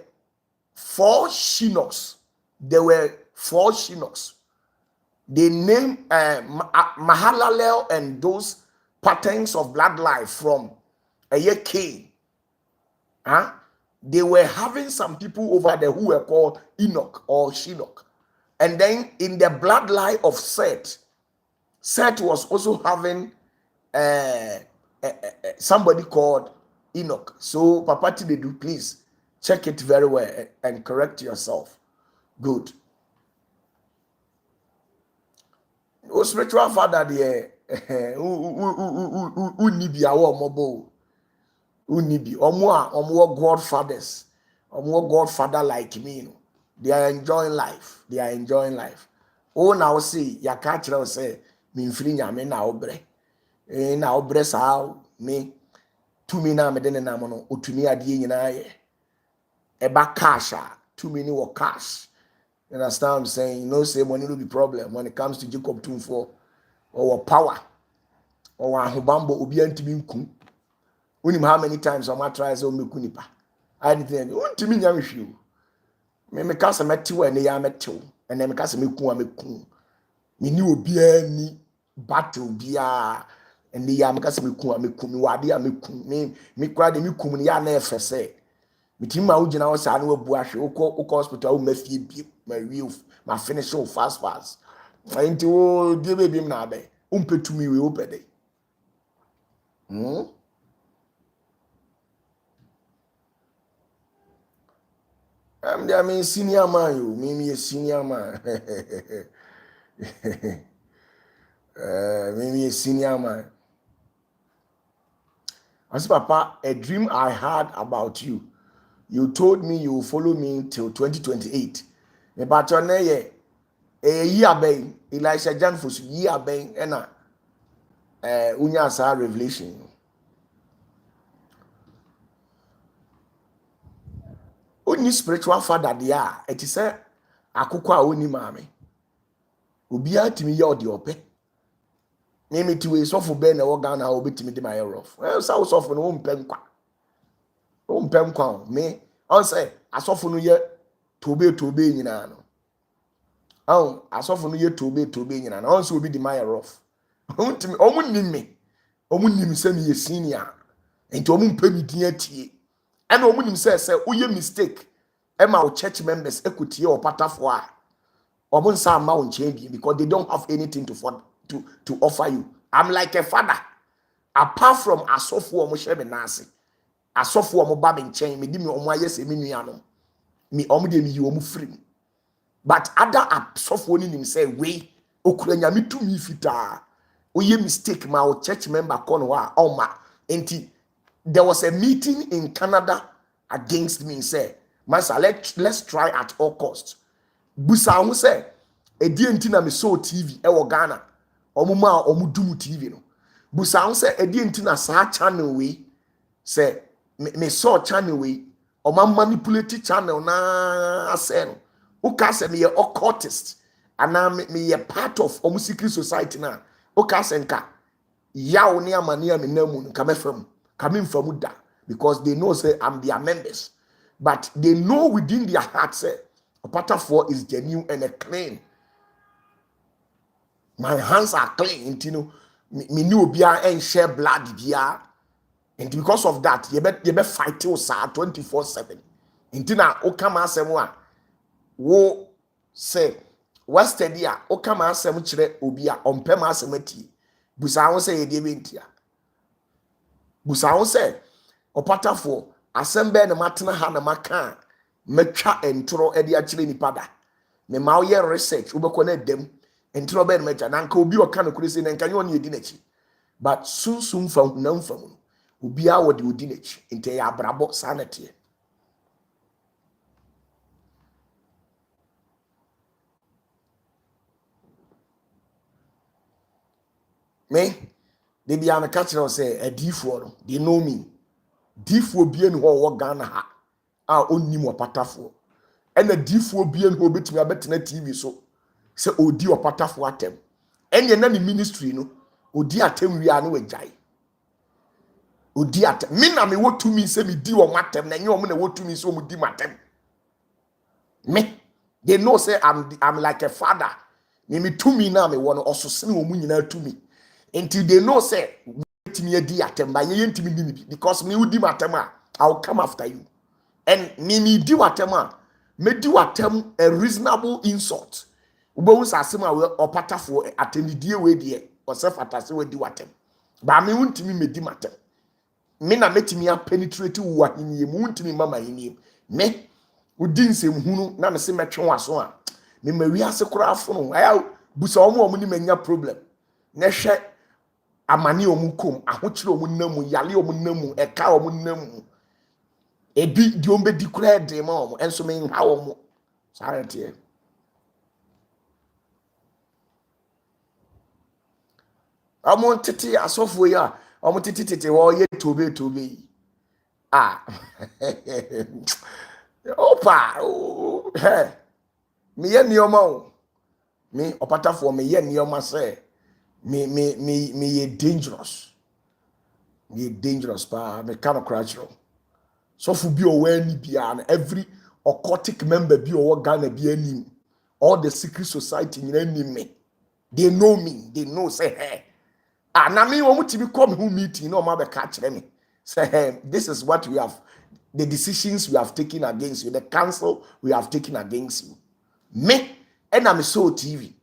4 Shinoks. They named Mahalalel and those patterns of bloodline from Cain. They were having some people over there who were called Enoch or Shinnok. And then in the bloodline of Seth was also having somebody called Enoch. So, Papa Tibedu, please check it very well and correct yourself. Good. O spiritual father there, unibi awo mobo, unibi. Omo godfathers, omo godfather like me. They are enjoying life. Oh, now see, ya catch now say, me free nyame na obre. Na obre sa me. Tumi na me dene na mo no otumi ade nyina ye eba cash tumi ni wo cash. You understand what I'm saying? You know, say money will be problem when it comes to Jacob 2:4 or power or ahobambo obi antimi nku. Unim how many times I'm try say o meku nipa. I didn't untimi nya hwiu. Me ka se metew ene ya metew ene me ka se meku ameku. Me ni obi ani battle bia and the Yamakas me wadi amekum me cry the mekum ya na efese mitima ugina wo sa na wabuahwe uko hospital ma fie bi ma real ma finish so fast nti wo die baby na abe umpetumi we opede I mean senior man you me a senior man me a senior man. I said, Papa, a dream I had about you. You told me you will follow me till 2028. But your name, a year bang, Elisha John for year bang, and unya revelation. Only spiritual father dia. It is a akukwa oni mame. Ubia timi ya odi ope. Name it way so for ben na Ghana obetimi de my rough. Well, so for no mpemkwa. Mpemkwa me. On say asofo no ye tobe nyina no. Asofo no ye tobe nyina no. On say obi de my rough. Ontimi omunnim me. Omunnim se me ye senior. Enti omumpemi din atie. And omunnim say oye mistake. Ema o church members equity or patafo a. Omunsa ma on change because they don't have anything to offer you. I'm like a father. Apart from asofo omo shebe nase. Asofo omo ba me nchen me di me omo ayese me nua no. Me omo de me yi omo free. But other asofo ni nim say we okura nyame tumi fita. Oye mistake ma o church member kono wa oma. Enti there was a meeting in Canada against me say, "Master, let's try at all costs." Busa hu say, "Edi enti na me so TV e wo Ghana." Omuma omudumu TV no. Busa hu say, "Edi enti na sa channel we say me saw channel we o man manipulate channel na say no. Uka say me ye occultist and me ye part of omu secret society na. Uka say nka yawo ne amane me namu nka mefam. Coming from da because they know say I'm their members, but they know within their heart say OPATAFUOR is genuine and a clean. My hands are clean. You know, me new beer and share blood beer. And because of that, you be fighting 24/7. Intina o kama asem a wo say western dia o kama asem kire obi a ompem asem ati. Busa ho say ye de bentia. Busa ho say opatafo asem be na matena ha na maka metwa entro e de a kire nipa da. Me ma ye research ubekọ na dem entro be na metwa na nka obi o ka no kure say na nka nye oni edi na chi. But soon fa hunam fa mu. Obi a wo de odi na chi. Ente ya abrabo sanete. Me they be an catch us say a D4 no they know me D4 bien ho wo Ghana ha a onni mo patafo and a D4 bien ho betimi abetena TV so say odi opatafo atem enye na ni ministry no odi atem wi anu wajai odi atem me na me wotumi say me di wo matem na enye wo na wotumi so mu di matem me they know say I'm like a father me tumi na me wo no ososene wo mu nyina tumi until they know say me di atem ba ye ntimi di because me udi matem a I'll come after you and me di watem a me di watem a reasonable insult ubo usase ma opatafo atendidie we die osef atase we di watem ba me ntimi me di matem me na metimi a penetrate wo ahini mu ntimi mama ahini me udi nsem hunu na me se metwe waso a me mawi ase kora afo no aya busa omo ni manya problem na hwe amani omukom ahokyere omunnamu yale omunnamu eka omunnamu ebi di ombe di kura de ma omo enso me nha omo sarete omo tete asofo ya omo tete wo ye tobe ah opa he me ye nioma o me opatafo me ye nioma say me ye dangerous. Me dangerous pa me kind of cultural. So for be aware ni bia every occultic member be or Ghana be any all the secret society in any me. They know me. They know say hey. Ah na me omo ti be come who meeting no ma be catch me. Say hey, this is what we have the decisions we have taken against you, the counsel we have taken against you. Me and I'm so TV.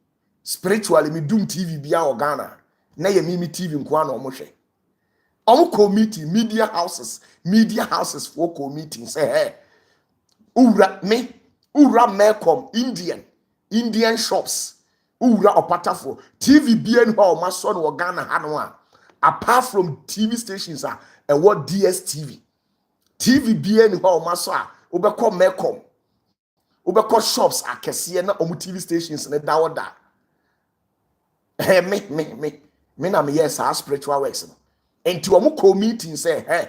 Spiritually me doom TV bia o Ghana na ye mimi TV nko na omo hwe omo committee media houses for committee say hey ura mekom Indian shops ura opatafo TV bia no o maso no Ghana ha no a apart from TV stations and what DSTV TV bia no o maso a obekọ mekom obekọ shops akese na omo TV stations na dawoda hey, me na me yes our spiritual works no enti omo call meeting say hey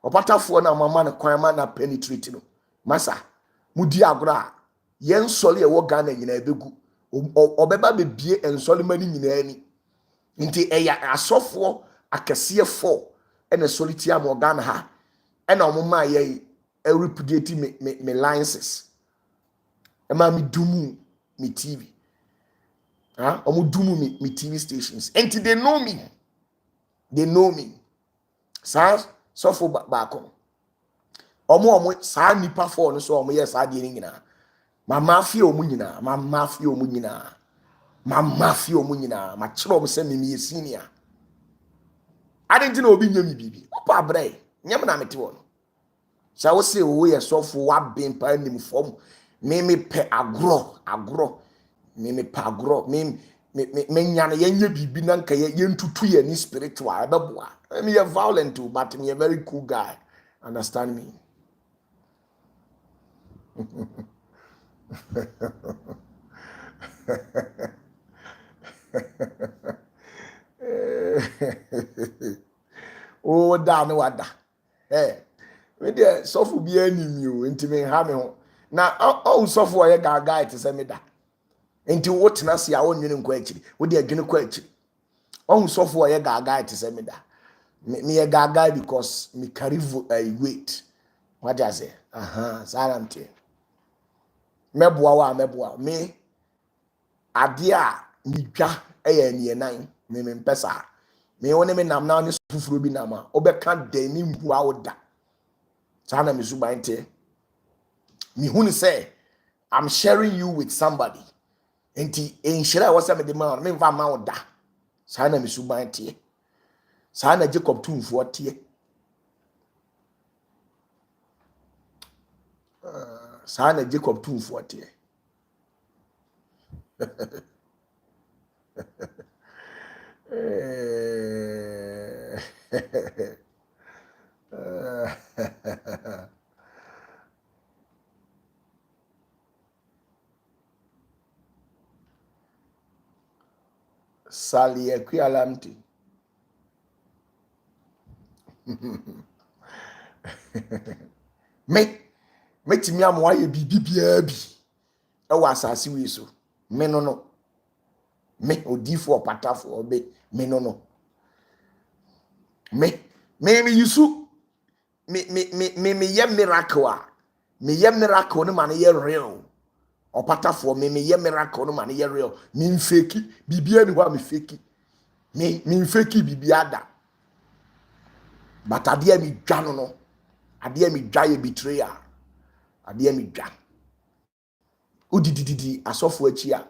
opatafo na mama na kwan ma na penetrate no masa mudi agro a yen sole e wo Ghana nyina ebegu obeba bebie ensole mani nyina ani nti eya asofo akese fo ena solitia mo Ghana ha ena omo ma ye repudiate me licenses ema me dumu me TV omo dumu me TV stations and they know me sa so for back omo sa nipa for no so omo yes ade ni nyina mama fie omo nyina ma kire omo se me senior ade na obi nyami bibi opa bre nyam na mete wono sa wo se wo ye so for wa ben pa nim fom me pe agro me pagro me nyane yenye bibi na nka ye ntutu ye ni spiritual ebeboa me ye violent too but me a very cool guy understand me oh da no wada me dey sofo bi animi o ntimi ha me ho na o sofo ye gaga ite se me da enti wo tena se a wonwene nkwa akiri wo de adwene kwa akiri ohun sofo ye gaga ite se me da me ye gaga because me carry weight what I say salamte meboa me ade a nidwa ɛyɛ nie nan me mpesa me woni me nam na ne fufuro bi nam a obeka dani mbua woda saa na me suban te me hunu say I'm sharing you with somebody enti enhyira wo say me de ma me mfa ma woda saa na me suban te saa na Jacob tumfo te saa na Jacob tumfo te Sali ekwialamti me timi amwa ye bibia bi e wa asase wi so me no me odifo opatafo obe me no me yusu me ye miracle a me ye miracle no man ye real opatafo me ye miracle no man ye real me fake bibia ni wa me fake me fake bibia da but ade mi dwa no ade mi dwa ye betrayal ade mi dwa udidididi asofo achi a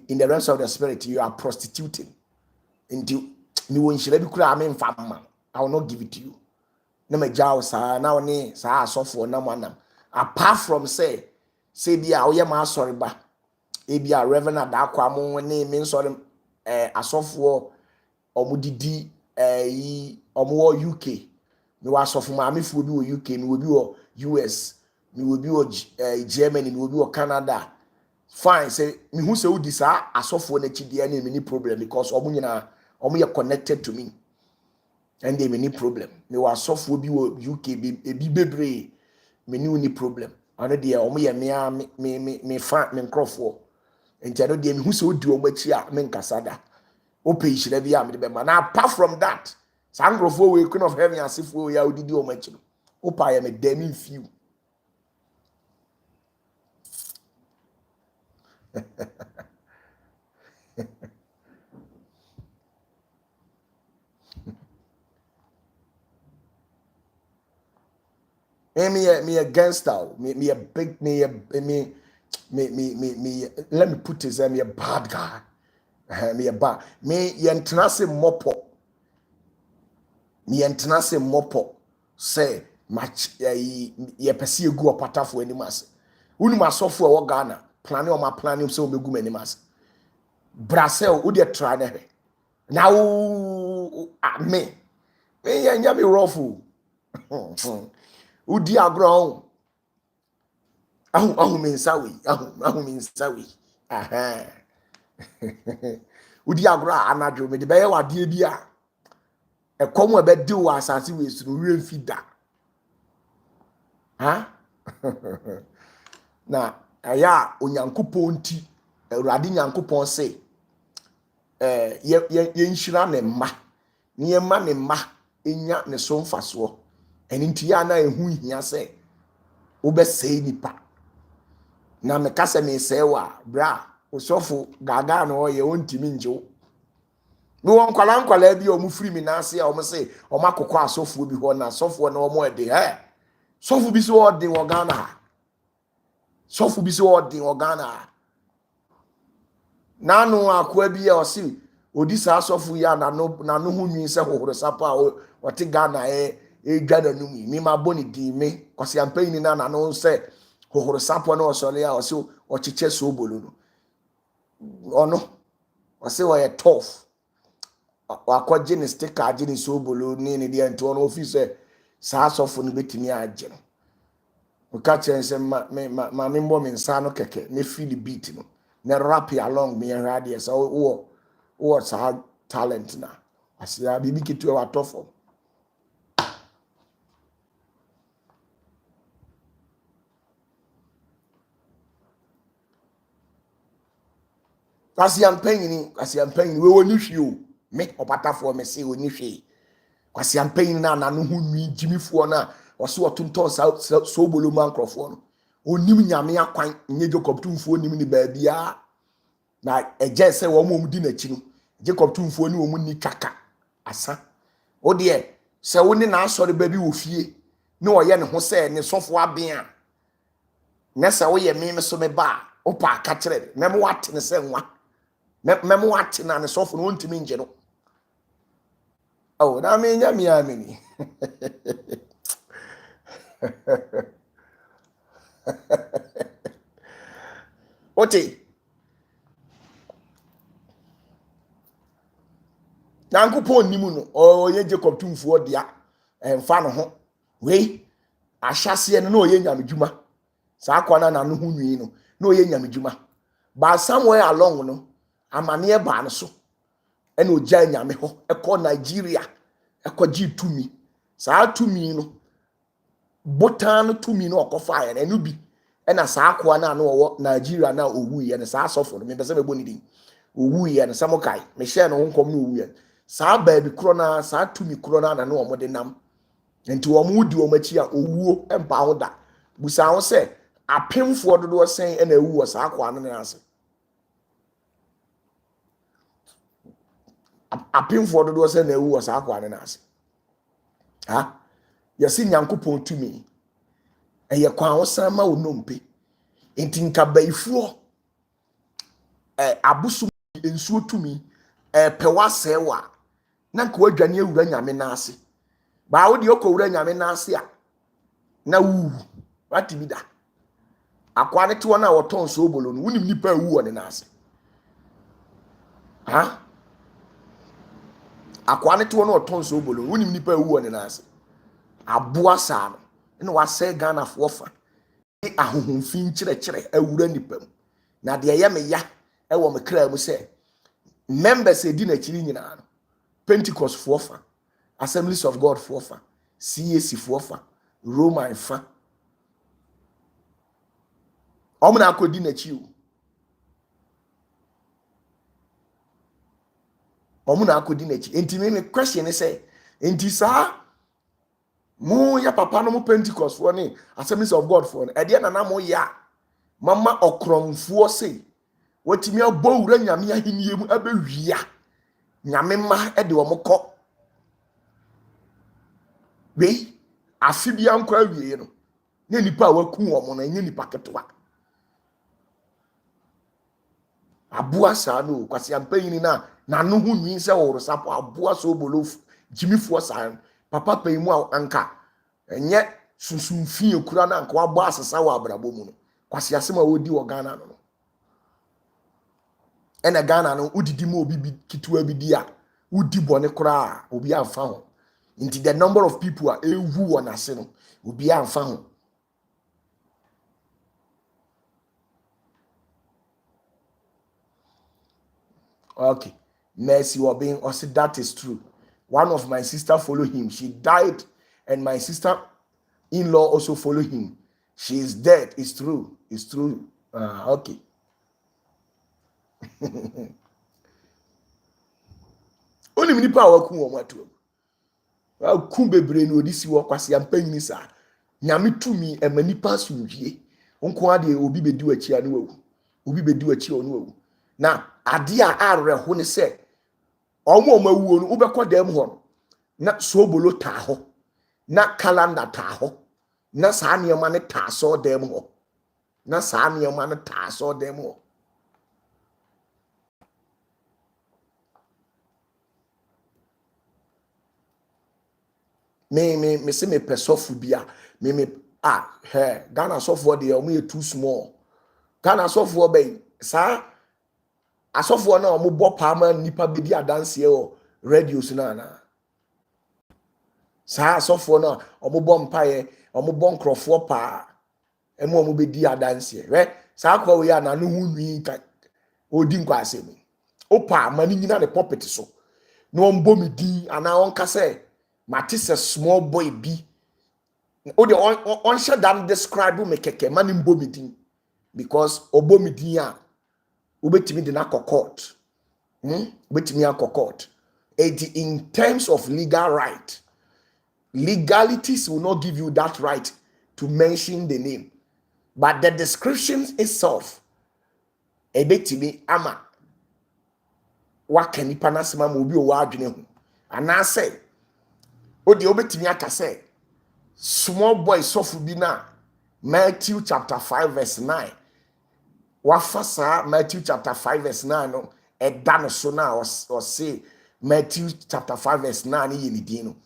in the realms of the spirit you are prostituting into ni won hira bi kura me mfa ma I will not give it to you na ma jaw sa na oni sa asofo na manam apart from say bia wo ye ma asori ba e bia reverend akwa mo ne me nsori asofo omudidi yi omo UK mi wa asofo ma me fu bi wo UK mi wo bi wo US mi wo bi wo Germany mi wo bi wo Canada fine say me hu say udi sa asofo na chide na me ni problem because omo nyina omo ye connected to me and they me problem me wa asofo bi wo UK bi bebre me ni problem ana de omo ye me fa me nkrofo enti no de me hu say odi omo achi a me nkasada ope hira bi a me be ma na apart from that sangrofo we queen of heaven asifo ya odidi omo achi no opa ya me dem in few me a gangster me a big me let me put this me a bad guy me a bad me yentrase mopo say match ye pese egu opatafo animas unu masofo e wo Ghana plane o ma plane so obegu manimas Brazil wo de try na he na wo me yenya me rofu udi agro ahu minsawi aha udi agro anadwo me de be ye wade bi a ekomu ebe di wo asase we suru wi mfida ha na aya onyankopon ti awurade nyankopon se ye nhira ne mma ne ma ne mma enya ne so mfaso eni ntia na ehu hia se obesei nipa na me kase me sewa bra osofo gaga no ye ontimi njew me won kwala bi o mu free mi na ase a o mo se o makokọ asofo bi ho na asofo na o mo ede sofo bi so ode wo Ghana sofo bi so ode wo Ghana nanu akwa bi o si odi sa sofo ya na no hu nwi se hohoro sapa o te Ghana dwa na nu mi ma boni di me kwase ampanyi na no se hohoro sapa na o sole ya o se o chiche so bolu no ono o se o ye tough wakwaje ne sticker aje ne so bolu ni de ento no office sa sofo no betimi aje no o ka chense ma me mbo me nsa no keke ne feel beat no ne rap along me radio so wo sa talent na asia bibi kitu wa tofo Kwasi ampanyi we woni hwe o me opatafo me se woni hwe kwasi ampanyi na no hu nwi jimifo na o se otonton so bolo mankrofo no onim nyame akwan nye Jacob tumfo onim ni baabia na eje se wo mom di na chi no Jacob tumfuo ni omu ni kaka asa o de se wo ni na asori ba bi wo fie na oye ne ho se ne sofo abia na se wo ye me so me ba o pa ka kire me mo wate ne se nwa me mo wate na ne sofo no ntimi nje no oh na me nya mi amini Oti Nyankopon nimu no oye Jacob tumfuo dia emfa no ho we ahyase no na oye nyamedwuma saa kwana na no ho nwi no na oye nyamedwuma ba somewhere along no amane ba no so ena ogya nyame ho ekọ Nigeria ekọ gi tumi saa tumi no botan tumi no okofa ya na enu bi ena saa kwa na wo Nigeria na owu ye ne saa sofo no me pese me boni din owu ye ne samokai me share no nkom no owu ye saa baabi kro na saa tumi kro na no omo de nam enti omo di omo achi a owuo empa ho da busa ho se apemfo dodo sen ena ewu wo saa kwa no na ase apemfo dodo sen na ewu wo saa kwa no na ase ha yesi Nyankopon tumi eye kwa ho san ma wo nompe enti nka baifuo abusu ensuo tumi pewase wa na nka wadwane awura nyame na ase ba wo de okowura nyame na ase a na wu wati bi da akwa ne te wona woton so obolo no wunim nipa wu woni na ase ha akwa ne te wona woton so obolo wunim nipa wu woni na ase aboa sa no ene wase Ghana fo fa e ahohomfin kire awura nipa mu na de ye me ya e wo me kra mu se members edi na chiri nyina no Pentecost fo fa Assemblies of God fo fa CAC fo fa Roman fa omuna akodi na chi o omuna akodi na chi enti me question say enti sa mo ya papa no mo Pentecost fo ni Assemblies of God fo e de na na mo ya mama okromfo say watimi abowura nyame ahenie mu abewia nyame ma e de omokọ we afibia nkwa awie no ne nipa waku omo na nye nipa ketwa abua sa no kwase ampanyin na no hu nwi se woro sapo abua so bolof jimifuo sa papa payimu anka enye sunsunfi ekura na anka wabo asesa wa abrabo mu no kwase asema wodi wo Ghana no ena Ghana no udidi mo obi kitwa bi dia udi bone kura obi amfa ho nti the number of people are ewu won ase no obi amfa ho okay mercy or being or say that is true. One of my sister follow him, she died, and my sister-in-law also follow him. She is dead. It's true. Okay. Only many power ku o matu. Wa ku bebre no odisi wo kwase ampanyin sa. Nyame tumi e manipa sunwie. Onko ade obi bedi wachi anu wawu. Obi bedi wachi onu wawu. Na ade a arreho ne se omo mawuo no ubekọ dem ho na sobolo ta ho na calendar ta ho na saa niema ne ta so dem ho na saa niema ne ta so dem ho me se me pesofu bia me he Ghana sofo de omo too small Ghana sofo be saa asofo na omo bo paama nipa bedi adanse o radios na saa asofo na omo bo mpaye omo bo nkrofo pa emo omo bedi adanse we saa kwa we ya na no hunwi ka odi nkwa asemi opa mani nyina ne puppet so no ombo me din ana on ka say matise small boy bi o de on shut down describe me keke mani mbo me din because obo me din a ubetimi de na court ubetimi akọ court in terms of legal right, legalities will not give you that right to mention the name, but the description itself ebetimi ama waka nipa nasema ma obi o wa adwene ho ana say o de obetimi aka say small boy sofu bi na Matthew chapter 5 verse 9 wafa saa Matthew chapter 5 verse 9 no eda no so na o say Matthew chapter 5 verse 9 ye ni din no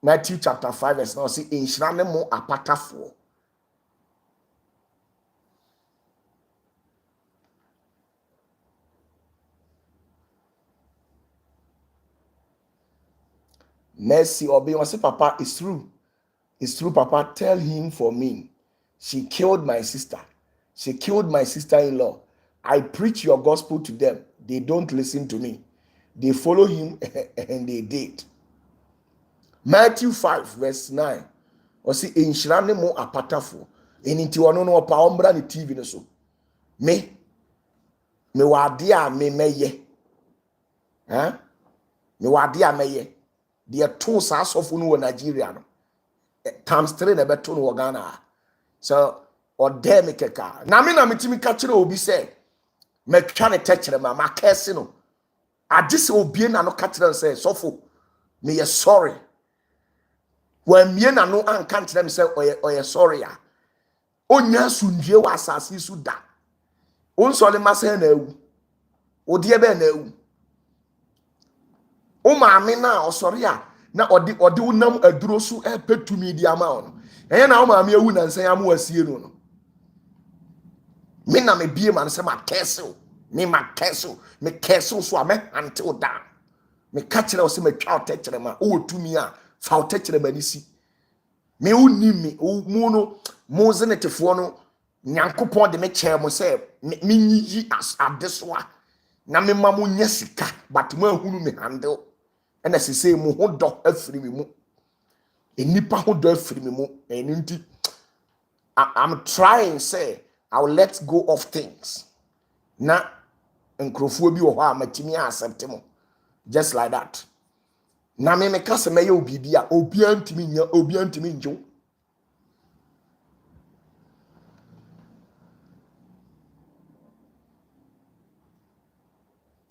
Matthew chapter 5 verse 9 o say enhyira ne mo apatafoɔ. Mercy obi was say papa it's true. It's true, papa. Tell him for me. She killed my sister. She killed my sister-in-law. I preach your gospel to them. They don't listen to me. They follow him and they did. Matthew 5 verse 9. Or see, enhyira ne mo apatafo. Enti ono no pa ombra ne TV no so. Me wade a me meye. Huh? Me wade a meye. They two sas of no Nigeria no. Times 3 na beto no Ghana. So or there me keka. Na me mitimi ka kire obi say me twa ne techere ma kese no. Ade se obi na no ka kire say sofo me ye sorry. When me na no anka kire me say oye sorry ya. Onya sundue wa asase su da. Onsole ma say na ewu. Odi ebe na ewu. O maame na osori a na odi unam aduro so petumi di ama on enye na o maame ewu na nsan am wasie no me na me bie man se ma kesel me ma kesel me kesel so a me until down me catch na o se me twa o techere ma o tumi a fa o techere ma ni si me uni me o mu no mo zenetefo no nyankopon de me che mo se me nyi as adesoa na me ma mo nya sika but mo ahunu me handle and as say mu ho do afiri me mu enipa ho do afiri me mu enti I'm trying say I will let go of things na nkrofo bi wo ho a matimi accept mo just like that na me ka se me ye obi bia obi antimi nya obi antimi njo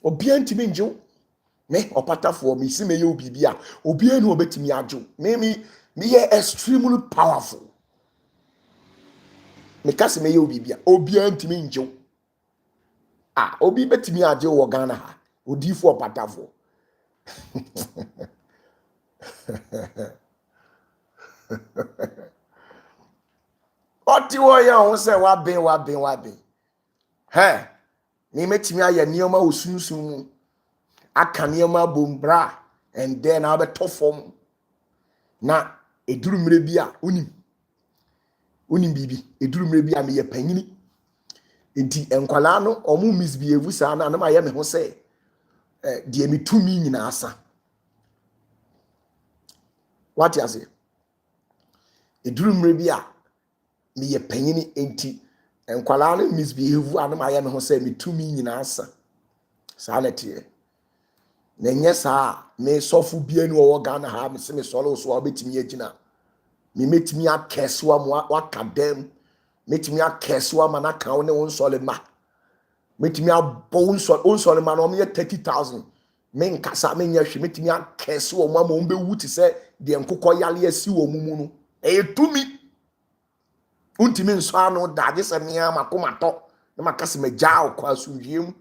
obi antimi njo me opatafo me si me ye obi bia obi anu obetimi ajo me ye extremely powerful me ka se me ye obi bia obi antimi njo obi betimi ajo wo Ghana ha odifo opatafo oti wo ya ho se wa ben he me metimi aye nioma osunsun aka nioma bombra and then I be tofom na eduru mre bi a unim bibi eduru mre bi a me ye panyini enti enkwala no omu misbehave sa na ma ye me ho se de me tumi nyina asa what you say eduru mre bi a me ye panyini enti enkwala no misbehave ana ma ye me ho se me tumi nyina asa sa na tie na nye saa me sofu bia ni wo Ghana ha me se me solo so obetimi agina me metimi akeswa mo wakadem metimi akeswa ma na kan ne won sole ma metimi abo won sole ma no me 30,000 me nkasa me nya hwe metimi akeswa mo ma be wuti se de nkokọ yale asi wo mumu no tumi untimi nso ano da je se me amakomato na makase me jaa kwa asumdiem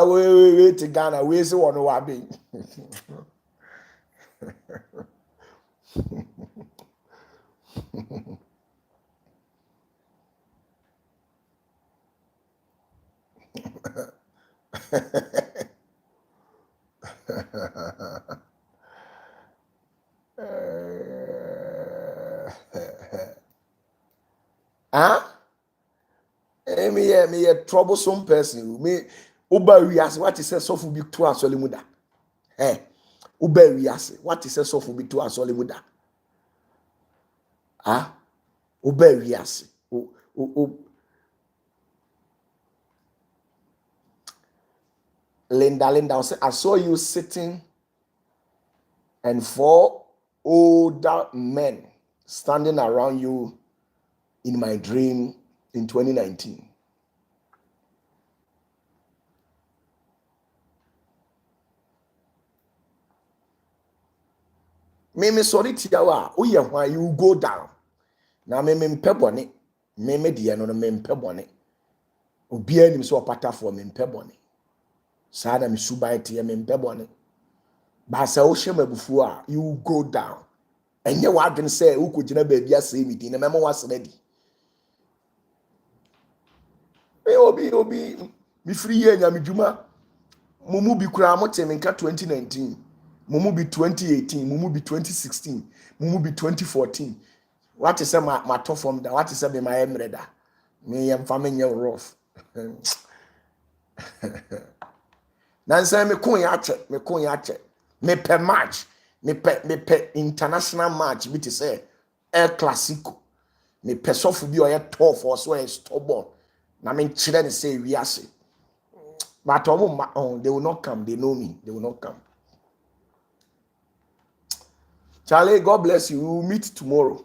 we to Ghana, we see one wa be. Me a troublesome person. Me uba wiase what is so for be to asole muda. Uba wiase what is so for be to asole muda. Uba wiase. Linda, I saw you sitting and 4 older men standing around you in my dream in 2019. Me sorry tiawa, uye why you go down. Na me mpebone, me die no me mpebone. Obia nim so opatafoɔ me mpebone. Saa na me suban tie me mpebone. Ba sa wo hye mabufu a you go down. Enye wadwen sɛ wo kogina baabi asɛ mi di na memo wasena di. Me obi mi free ye nya me dwuma. Mumu bi kura mo te me nka 2019. Mumu bi 2018, mumu bi 2016, mumu bi 2014. What is my top from that? What is my emreda? Me am family rough. Nansa me kun ya che. Me per match. Me per international match which is El Clasico. Me per sofu bi o ye tough or so stubborn. Na me chire ne say we ase. But they will not come. They know me. They will not come. Charlie, God bless you. We will meet tomorrow.